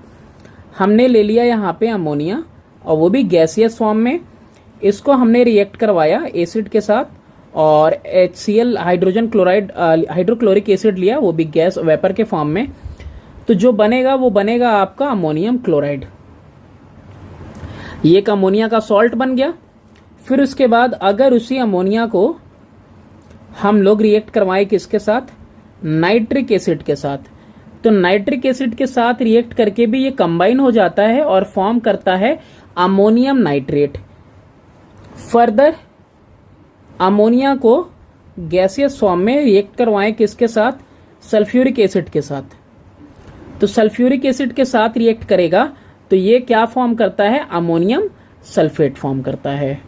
हमने ले लिया यहाँ पे अमोनिया और वो भी गैसियस फॉर्म में, इसको हमने रिएक्ट करवाया एसिड के साथ और HCl hydrogen chloride hydrochloric acid लिया, वो भी गैस वेपर के फॉर्म में। तो जो बनेगा वो बनेगा आपका अमोनियम क्लोराइड। ये एक अमोनिया का सॉल्ट बन गया। फिर उसके बाद अगर उसी अमोनिया को हम लोग रिएक्ट करवाएं किसके साथ, नाइट्रिक एसिड के साथ, तो नाइट्रिक एसिड के साथ रिएक्ट करके भी ये कंबाइन हो जाता है और फॉर्म करता है अमोनियम नाइट्रेट। फर्दर अमोनिया को गैसियस फॉर्म में रिएक्ट करवाएं किसके साथ, सल्फ्यूरिक एसिड के साथ, तो सल्फ्यूरिक एसिड के साथ रिएक्ट करेगा तो ये क्या फॉर्म करता है, अमोनियम सल्फेट फॉर्म करता है।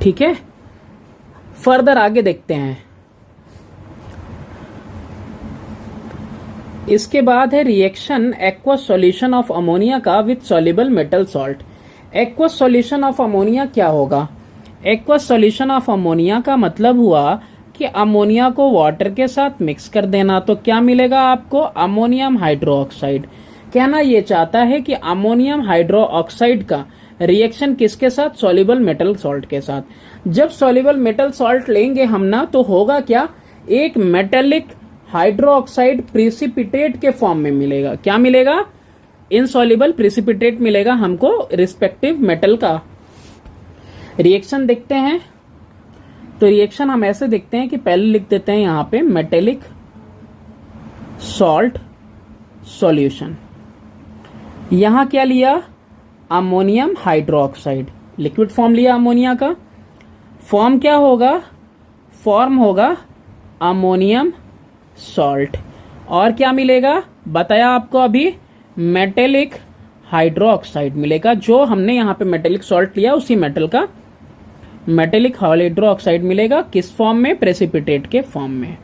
ठीक है, फर्दर आगे देखते हैं। इसके बाद है reaction aqueous solution of ammonia का with soluble metal salt. Aqueous solution of ammonia क्या होगा, एक्वस सॉल्यूशन ऑफ अमोनिया का मतलब हुआ कि अमोनिया को वाटर के साथ मिक्स कर देना, तो क्या मिलेगा आपको, अमोनियम हाइड्रोक्साइड। कहना ये चाहता है कि अमोनियम हाइड्रोक्साइड का रिएक्शन किसके साथ, सॉल्युबल मेटल सॉल्ट के साथ। जब सॉल्युबल मेटल सॉल्ट लेंगे हम ना तो होगा क्या, एक मेटेलिक हाइड्रोक्साइड प्रिसिपिटेट के फॉर्म में मिलेगा। क्या मिलेगा, इनसॉल्युबल प्रिसिपिटेट मिलेगा हमको रिस्पेक्टिव मेटल का। रिएक्शन देखते हैं तो रिएक्शन हम ऐसे देखते हैं कि पहले लिख देते हैं यहां पे मेटेलिक सॉल्ट सॉल्यूशन। यहां क्या लिया, अमोनियम हाइड्रोक्साइड, लिक्विड फॉर्म लिया अमोनिया का। फॉर्म क्या होगा, फॉर्म होगा अमोनियम सॉल्ट और क्या मिलेगा, बताया आपको अभी, मेटेलिक हाइड्रोक्साइड मिलेगा। जो हमने यहाँ पे मेटेलिक सॉल्ट लिया उसी मेटल का मेटेलिक हाइड्रोक्साइड मिलेगा, किस फॉर्म में, प्रेसिपिटेट के फॉर्म में।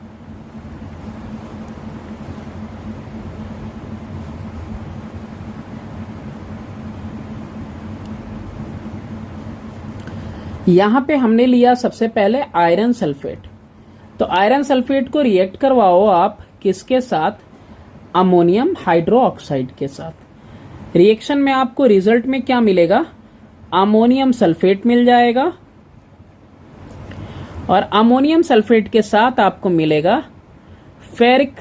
यहां पे हमने लिया सबसे पहले आयरन सल्फेट। तो आयरन सल्फेट को रिएक्ट करवाओ आप किसके साथ? अमोनियम हाइड्रोक्साइड के साथ। रिएक्शन में आपको रिजल्ट में क्या मिलेगा? अमोनियम सल्फेट मिल जाएगा और अमोनियम सल्फेट के साथ आपको मिलेगा फेरिक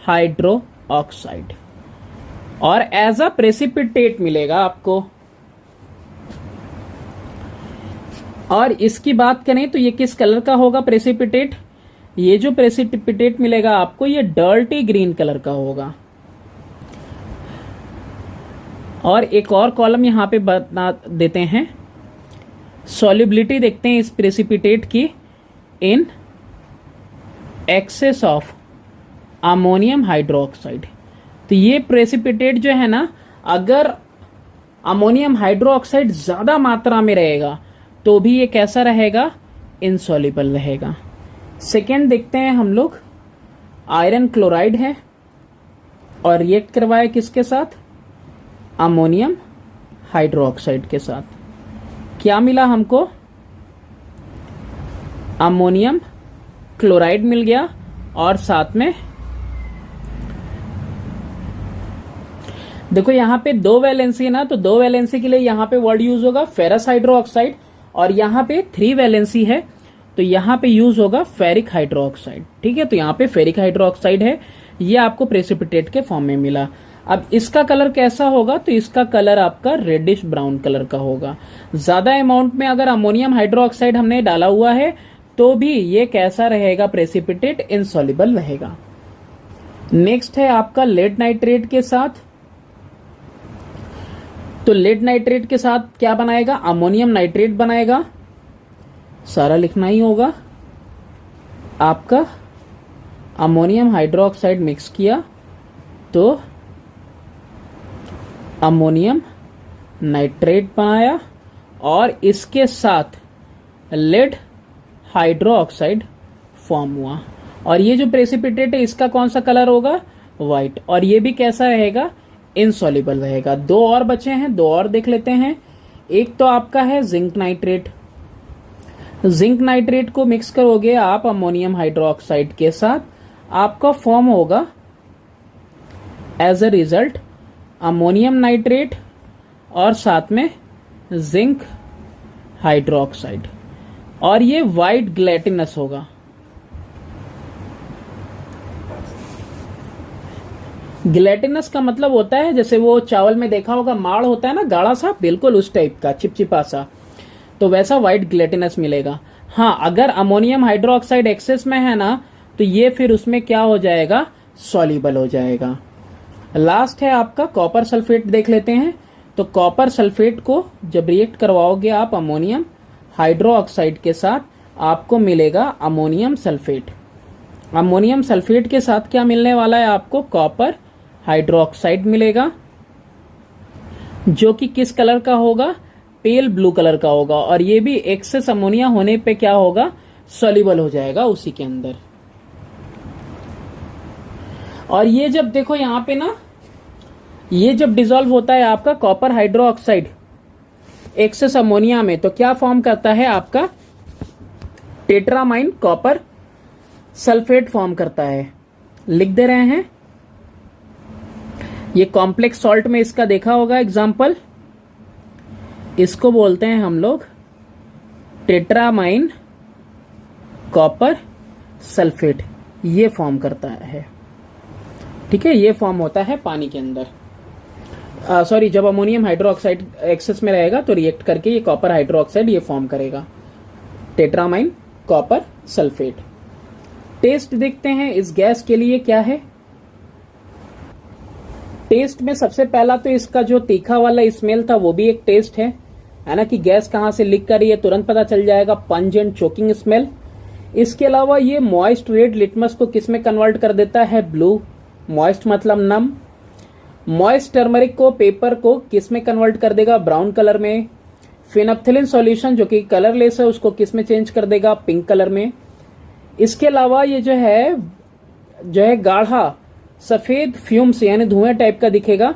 हाइड्रोक्साइड और एज अ प्रेसिपिटेट मिलेगा आपको। और इसकी बात करें तो ये किस कलर का होगा प्रेसिपिटेट? ये जो प्रेसिपिटेट मिलेगा आपको ये डर्टी ग्रीन कलर का होगा। और एक और कॉलम यहां पे बता देते हैं, सॉल्युबिलिटी देखते हैं इस प्रेसिपिटेट की in excess of ammonium hydroxide. तो ये प्रेसिपिटेट जो है ना, अगर अमोनियम हाइड्रोक्साइड ज्यादा मात्रा में रहेगा तो भी ये कैसा रहेगा? इनसॉल्युबल रहेगा। सेकेंड देखते हैं हम लोग, आयरन क्लोराइड है और रिएक्ट करवाया किसके साथ? अमोनियम हाइड्रोक्साइड के साथ। क्या मिला हमको? अमोनियम क्लोराइड मिल गया और साथ में देखो यहां पे 2 वैलेंसी है ना, तो 2 वैलेंसी के लिए यहां पे वर्ड यूज होगा फेरस हाइड्रोक्साइड और यहां पे 3 वैलेंसी है तो यहां पे यूज होगा फेरिक हाइड्रोक्साइड। ठीक है, तो यहां पे फेरिक हाइड्रोक्साइड है, ये आपको प्रेसिपिटेट के फॉर्म में मिला। अब इसका कलर कैसा होगा? तो इसका कलर आपका रेडिश ब्राउन कलर का होगा। ज्यादा अमाउंट में अगर अमोनियम हाइड्रोक्साइड हमने डाला हुआ है तो भी ये कैसा रहेगा? प्रेसिपिटेट इनसॉल्युबल रहेगा। नेक्स्ट है आपका लेड नाइट्रेट के साथ। तो लेड नाइट्रेट के साथ क्या बनाएगा? अमोनियम नाइट्रेट बनाएगा, सारा लिखना ही होगा आपका। अमोनियम हाइड्रोक्साइड मिक्स किया तो अमोनियम नाइट्रेट बनाया और इसके साथ लेड हाइड्रोक्साइड फॉर्म हुआ। और ये जो प्रेसिपिटेट है इसका कौन सा कलर होगा? व्हाइट। और ये भी कैसा रहेगा? इनसॉल्युबल रहेगा। 2 और बचे हैं, 2 और देख लेते हैं। एक तो आपका है जिंक नाइट्रेट। जिंक नाइट्रेट को मिक्स करोगे आप अमोनियम हाइड्रोक्साइड के साथ, आपका फॉर्म होगा as a result ammonium nitrate और साथ में जिंक हाइड्रोक्साइड और ये व्हाइट ग्लेटिनस होगा। ग्लेटिनस का मतलब होता है जैसे वो चावल में देखा होगा माड़ होता है ना, गाढ़ा सा, बिल्कुल उस टाइप का, चिपचिपा सा, तो वैसा व्हाइट ग्लेटिनस मिलेगा। हाँ, अगर अमोनियम हाइड्रोक्साइड एक्सेस में है ना तो ये फिर उसमें क्या हो जाएगा? सॉल्युबल हो जाएगा। लास्ट है आपका कॉपर सल्फेट, देख लेते हैं। तो कॉपर सल्फेट को जब रिएक्ट करवाओगे आप अमोनियम हाइड्रोक्साइड के साथ, आपको मिलेगा अमोनियम सल्फेट। अमोनियम सल्फेट के साथ क्या मिलने वाला है आपको? कॉपर हाइड्रोक्साइड मिलेगा, जो कि किस कलर का होगा? पेल ब्लू कलर का होगा। और ये भी एक्सेस अमोनिया होने पे क्या होगा? सॉल्युबल हो जाएगा उसी के अंदर। और ये जब देखो यहां पे ना, ये जब डिसॉल्व होता है आपका कॉपर हाइड्रोक्साइड एक्सेस अमोनिया में, तो क्या फॉर्म करता है आपका? टेट्रामाइन कॉपर सल्फेट फॉर्म करता है। लिख दे रहे हैं, ये कॉम्प्लेक्स सॉल्ट में इसका देखा होगा एग्जाम्पल, इसको बोलते हैं हम लोग टेट्रामाइन कॉपर सल्फेट, ये फॉर्म करता है। ठीक है, ये फॉर्म होता है पानी के अंदर। सॉरी, जब अमोनियम हाइड्रोक्साइड एक्सेस में रहेगा तो रिएक्ट करके ये कॉपर हाइड्रोक्साइड ये फॉर्म करेगा, टेट्रामाइन कॉपर सल्फेट। टेस्ट देखते हैं इस गैस के लिए क्या है। टेस्ट में सबसे पहला तो इसका जो तीखा वाला स्मेल था वो भी एक टेस्ट है ना, कि गैस कहां से लीक कर रही है तुरंत पता चल जाएगा, पंजेंट चोकिंग स्मेल। इसके अलावा ये मॉइस्ट रेड लिटमस को किस में कन्वर्ट कर देता है? ब्लू। मॉइस्ट मतलब नम। मॉइस्ट टर्मरिक को, पेपर को किस में कन्वर्ट कर देगा? ब्राउन कलर में। फिनोप्थिलिन सॉल्यूशन जो कि कलरलेस है उसको किस में चेंज कर देगा? पिंक कलर में। इसके अलावा ये जो है गाढ़ा सफेद फ्यूम्स यानी धुएं टाइप का दिखेगा।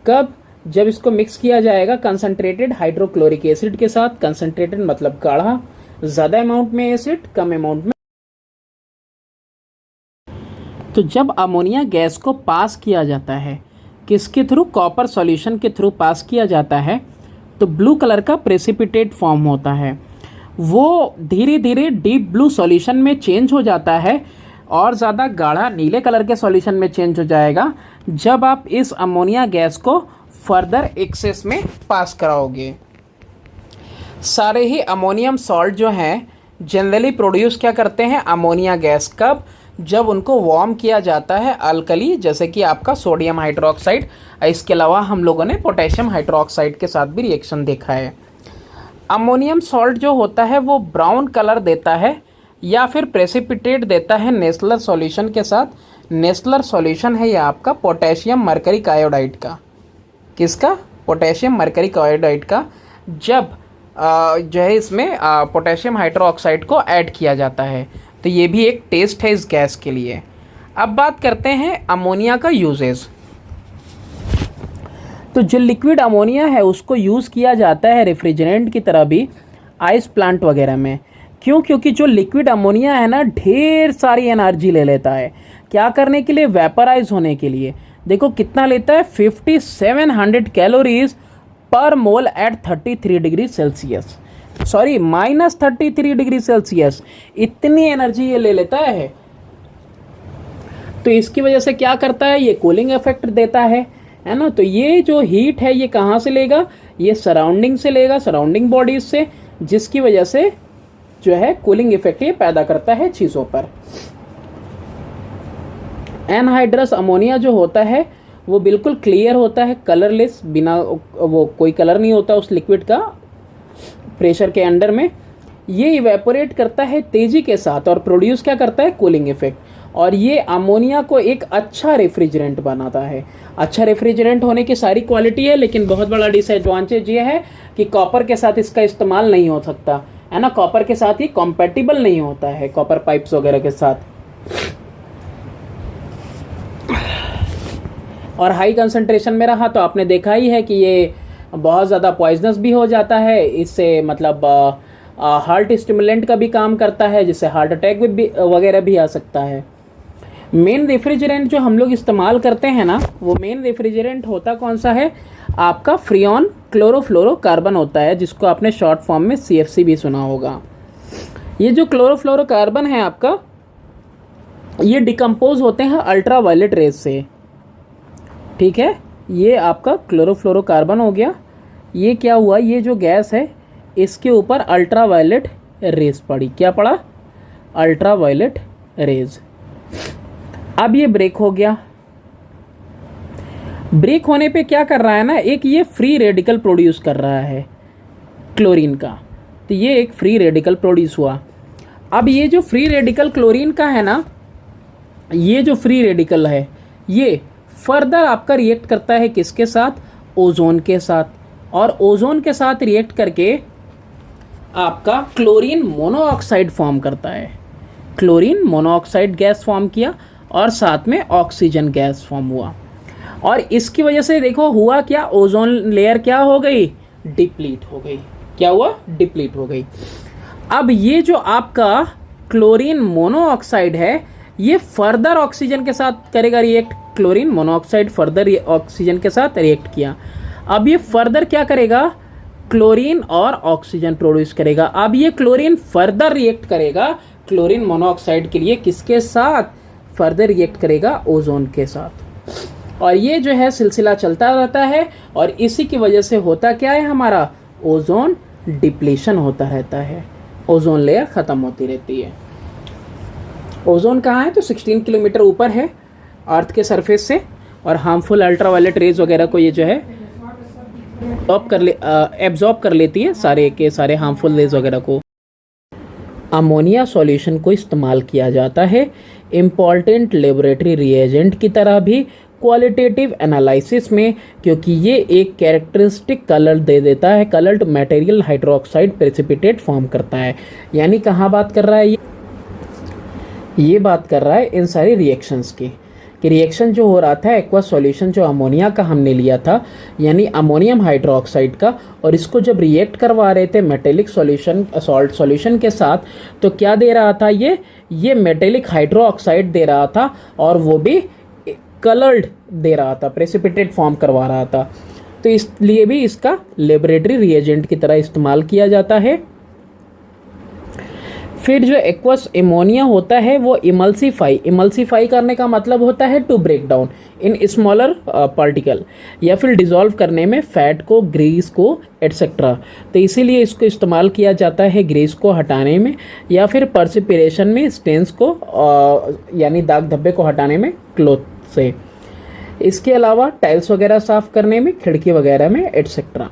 कब? जब इसको मिक्स किया जाएगा कंसंट्रेटेड हाइड्रोक्लोरिक एसिड के साथ। कंसंट्रेटेड मतलब गाढ़ा, ज्यादा अमाउंट में एसिड, कम अमाउंट में। तो जब अमोनिया गैस को पास किया जाता है, किसके थ्रू? कॉपर सॉल्यूशन के थ्रू पास किया जाता है, तो ब्लू कलर का प्रेसिपिटेट फॉर्म होता है। वो धीरे धीरे डीप ब्लू सॉल्यूशन में चेंज हो जाता है और ज़्यादा गाढ़ा नीले कलर के सॉल्यूशन में चेंज हो जाएगा जब आप इस अमोनिया गैस को फर्दर एक्सेस में पास कराओगे। सारे ही अमोनियम सॉल्ट जो हैं जनरली प्रोड्यूस क्या करते हैं? Ammonia gas. कब? जब उनको वार्म किया जाता है अल्कली, जैसे कि आपका सोडियम हाइड्रोक्साइड। इसके अलावा हम लोगों ने पोटेशियम हाइड्रोक्साइड के साथ भी रिएक्शन देखा है। अमोनियम सॉल्ट जो होता है वो ब्राउन कलर देता है या फिर प्रेसिपिटेट देता है नेस्लर सॉल्यूशन के साथ। नेस्लर सॉल्यूशन है यह आपका पोटेशियम मरकरिक आयोडाइड का। किसका? पोटेशियम मरकरिक आयोडाइड का। जब जो है इसमें पोटेशियम हाइड्रोक्साइड को ऐड किया जाता है, तो ये भी एक टेस्ट है इस गैस के लिए। अब बात करते हैं अमोनिया का यूजेस। तो जो लिक्विड अमोनिया है उसको यूज़ किया जाता है रेफ्रिजरेंट की तरह भी आइस प्लांट वगैरह में। क्यों? क्योंकि जो लिक्विड अमोनिया है ना, ढेर सारी एनर्जी ले लेता है। क्या करने के लिए? वेपराइज होने के लिए। देखो कितना लेता है, 5700 calories per mole at 33 degree Celsius, sorry -33 degree Celsius. इतनी एनर्जी ये ले लेता है। तो इसकी वजह से क्या करता है? ये कूलिंग इफेक्ट देता है ना। तो ये जो हीट है ये कहाँ से लेगा? ये सराउंडिंग से लेगा, सराउंडिंग बॉडीज से, जिसकी वजह से जो है कूलिंग इफेक्ट ये पैदा करता है चीज़ों पर। एनहाइड्रस अमोनिया जो होता है वो बिल्कुल क्लियर होता है, कलरलेस, बिना वो कोई कलर नहीं होता उस लिक्विड का प्रेशर के अंडर में। ये इवेपोरेट करता है तेज़ी के साथ और प्रोड्यूस क्या करता है? Cooling effect. और ये अमोनिया को एक अच्छा रेफ्रिजरेंट बनाता है। अच्छा रेफ्रिजरेंट होने की सारी क्वालिटी है, लेकिन बहुत बड़ा डिसएडवांटेज ये है कि कॉपर के साथ इसका इस्तेमाल नहीं हो सकता है ना। कॉपर के साथ ये कॉम्पेटिबल नहीं होता है, कॉपर पाइप्स वगैरह के साथ। और हाई कंसंट्रेशन में रहा तो आपने देखा ही है कि ये बहुत ज़्यादा पॉइजनस भी हो जाता है। इससे मतलब हार्ट स्टिमुलेंट का भी काम करता है, जिससे हार्ट अटैक भी वगैरह भी आ सकता है। मेन रेफ्रिजरेंट जो हम लोग इस्तेमाल करते हैं ना, वो मेन रेफ्रिजरेंट होता कौन सा है? आपका फ्रियॉन क्लोरोफ्लोरोकार्बन होता है, जिसको आपने शॉर्ट फॉर्म में CFC भी सुना होगा। ये जो क्लोरोफ्लोरोकार्बन है आपका, ये डिकम्पोज होते हैं अल्ट्रावायलेट रेज से। ठीक है, ये आपका क्लोरोफ्लोरोकार्बन हो गया। ये क्या हुआ? ये जो गैस है इसके ऊपर अल्ट्रावायलेट रेज पड़ी। क्या पड़ा? Ultraviolet rays. अब ये ब्रेक हो गया। ब्रेक होने पे क्या कर रहा है ना, एक ये फ्री रेडिकल प्रोड्यूस कर रहा है क्लोरीन का। तो ये एक फ्री रेडिकल प्रोड्यूस हुआ। अब ये जो फ्री रेडिकल क्लोरीन का है ना, ये जो फ्री रेडिकल है ये फर्दर आपका रिएक्ट करता है किसके साथ? ओजोन के साथ। और ओजोन के साथ रिएक्ट करके आपका क्लोरीन मोनोऑक्साइड फॉर्म करता है। क्लोरीन मोनोऑक्साइड गैस फॉर्म किया और साथ में ऑक्सीजन गैस फॉर्म हुआ। और इसकी वजह से देखो हुआ क्या? ओजोन लेयर क्या हो गई? डिप्लीट हो गई। क्या हुआ? डिप्लीट हो गई। अब ये जो आपका क्लोरीन मोनोऑक्साइड है ये फर्दर ऑक्सीजन के साथ करेगा react. Chlorine monoxide further oxygen के साथ रिएक्ट किया। अब ये फर्दर क्या करेगा? क्लोरीन और ऑक्सीजन प्रोड्यूस करेगा। अब ये क्लोरीन फर्दर रिएक्ट करेगा क्लोरीन मोनोऑक्साइड के लिए किसके साथ? फर्दर रिएक्ट करेगा ओजोन के साथ। और ये जो है सिलसिला चलता रहता है और इसी की वजह से होता क्या है? हमारा ओजोन डिप्लीशन होता रहता है, ओजोन लेयर ख़त्म होती रहती है। ओजोन कहाँ है? तो 16 किलोमीटर ऊपर है अर्थ के सरफेस से और हार्मफुल अल्ट्रावायलेट रेज वगैरह को ये जो है एब्जॉर्ब कर लेती है, सारे के सारे हार्मफुल रेज वगैरह को। अमोनिया सॉल्यूशन को इस्तेमाल किया जाता है इम्पॉर्टेंट लेबोरेटरी रिएजेंट की तरह भी क्वालिटेटिव एनालिसिस में, क्योंकि ये एक कैरेक्टरिस्टिक कलर दे देता है। Coloured material hydroxide precipitate form करता है। यानी कहाँ बात कर रहा है ये बात कर रहा है इन सारी रिएक्शंस की। कि रिएक्शन जो हो रहा था एक्वस सॉल्यूशन जो अमोनिया का हमने लिया था यानी अमोनियम हाइड्रोक्साइड का, और इसको जब रिएक्ट करवा रहे थे मेटेलिक सॉल्यूशन सॉल्ट सॉल्यूशन के साथ, तो क्या दे रहा था, ये मेटेलिक हाइड्रोक्साइड दे रहा था और वो भी कलर्ड दे रहा था, प्रेसिपिटेट फॉर्म करवा रहा था। तो इसलिए भी इसका लेबोरेटरी रिएजेंट की तरह इस्तेमाल किया जाता है। फिर जो एक्वस एमोनिया होता है वो इमल्सीफाई करने का मतलब होता है to break down in smaller particle, या फिर डिसॉल्व करने में फैट को, ग्रीस को एटसेट्रा। तो इसीलिए इसको इस्तेमाल किया जाता है ग्रीस को हटाने में, या फिर पर्सिपिरेशन में स्टेन्स को यानी दाग धब्बे को हटाने में क्लॉथ से। इसके अलावा टाइल्स वगैरह साफ करने में, खिड़की वगैरह में एटसेट्रा।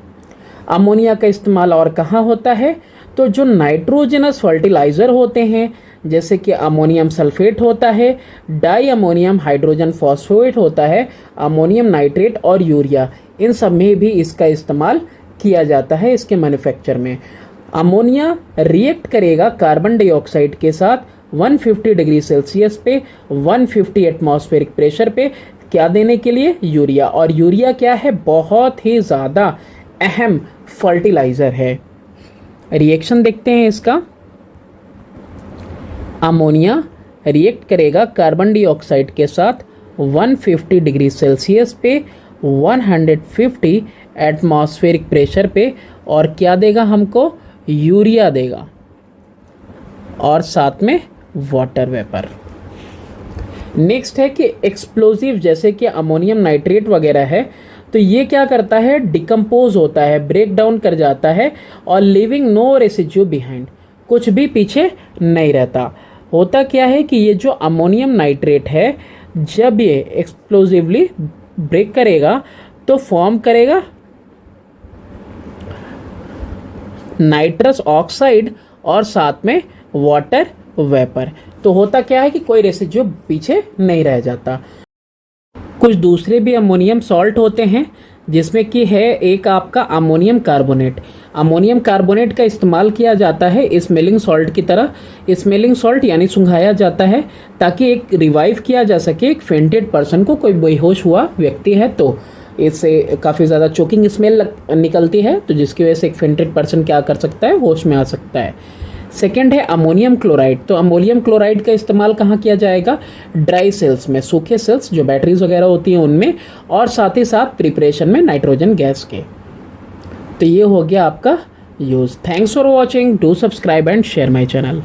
अमोनिया का इस्तेमाल और कहाँ होता है, तो जो नाइट्रोजनस फर्टिलाइजर होते हैं जैसे कि अमोनियम सल्फेट होता है, डाई अमोनियम हाइड्रोजन फॉस्फेट होता है, अमोनियम नाइट्रेट और यूरिया, इन सब में भी इसका इस्तेमाल किया जाता है इसके मैन्युफैक्चर में। अमोनिया रिएक्ट करेगा कार्बन डाइऑक्साइड के साथ 150 डिग्री सेल्सियस पे 150 एटमॉस्फेरिक प्रेशर पे, क्या देने के लिए, यूरिया। और यूरिया क्या है, बहुत ही ज़्यादा अहम फर्टिलाइजर है। रिएक्शन देखते हैं इसका। अमोनिया रिएक्ट करेगा कार्बन डाइऑक्साइड के साथ 150 डिग्री सेल्सियस पे 150 एटमॉस्फेरिक प्रेशर पे, और क्या देगा हमको, यूरिया देगा और साथ में वाटर वेपर। नेक्स्ट है कि एक्सप्लोजिव जैसे कि अमोनियम नाइट्रेट वगैरह है, तो ये क्या करता है, डिकम्पोज होता है, ब्रेक डाउन कर जाता है और लिविंग नो रेसिड्यू बिहाइंड, कुछ भी पीछे नहीं रहता। होता क्या है कि ये जो अमोनियम नाइट्रेट है जब ये एक्सप्लोजिवली ब्रेक करेगा तो फॉर्म करेगा नाइट्रस ऑक्साइड और साथ में वाटर वेपर। तो होता क्या है कि कोई रेसिड्यू पीछे नहीं रह जाता। कुछ दूसरे भी अमोनियम सॉल्ट होते हैं जिसमें कि है एक आपका अमोनियम कार्बोनेट। अमोनियम कार्बोनेट का इस्तेमाल किया जाता है स्मेलिंग सॉल्ट की तरह। स्मेलिंग सॉल्ट यानी सुंघाया जाता है ताकि एक रिवाइव किया जा सके एक फेंटेड पर्सन को, कोई बेहोश हुआ व्यक्ति है तो इससे काफ़ी ज़्यादा चोकिंग स्मेल निकलती है, तो जिसकी वजह से एक फेंटेड पर्सन क्या कर सकता है, होश में आ सकता है। सेकेंड है अमोनियम क्लोराइड। तो अमोनियम क्लोराइड का इस्तेमाल कहाँ किया जाएगा, ड्राई सेल्स में, सूखे सेल्स जो बैटरीज वगैरह होती हैं उनमें, और साथ ही साथ प्रिपरेशन में नाइट्रोजन गैस के। तो ये हो गया आपका use. Thanks for watching, do subscribe and share my channel.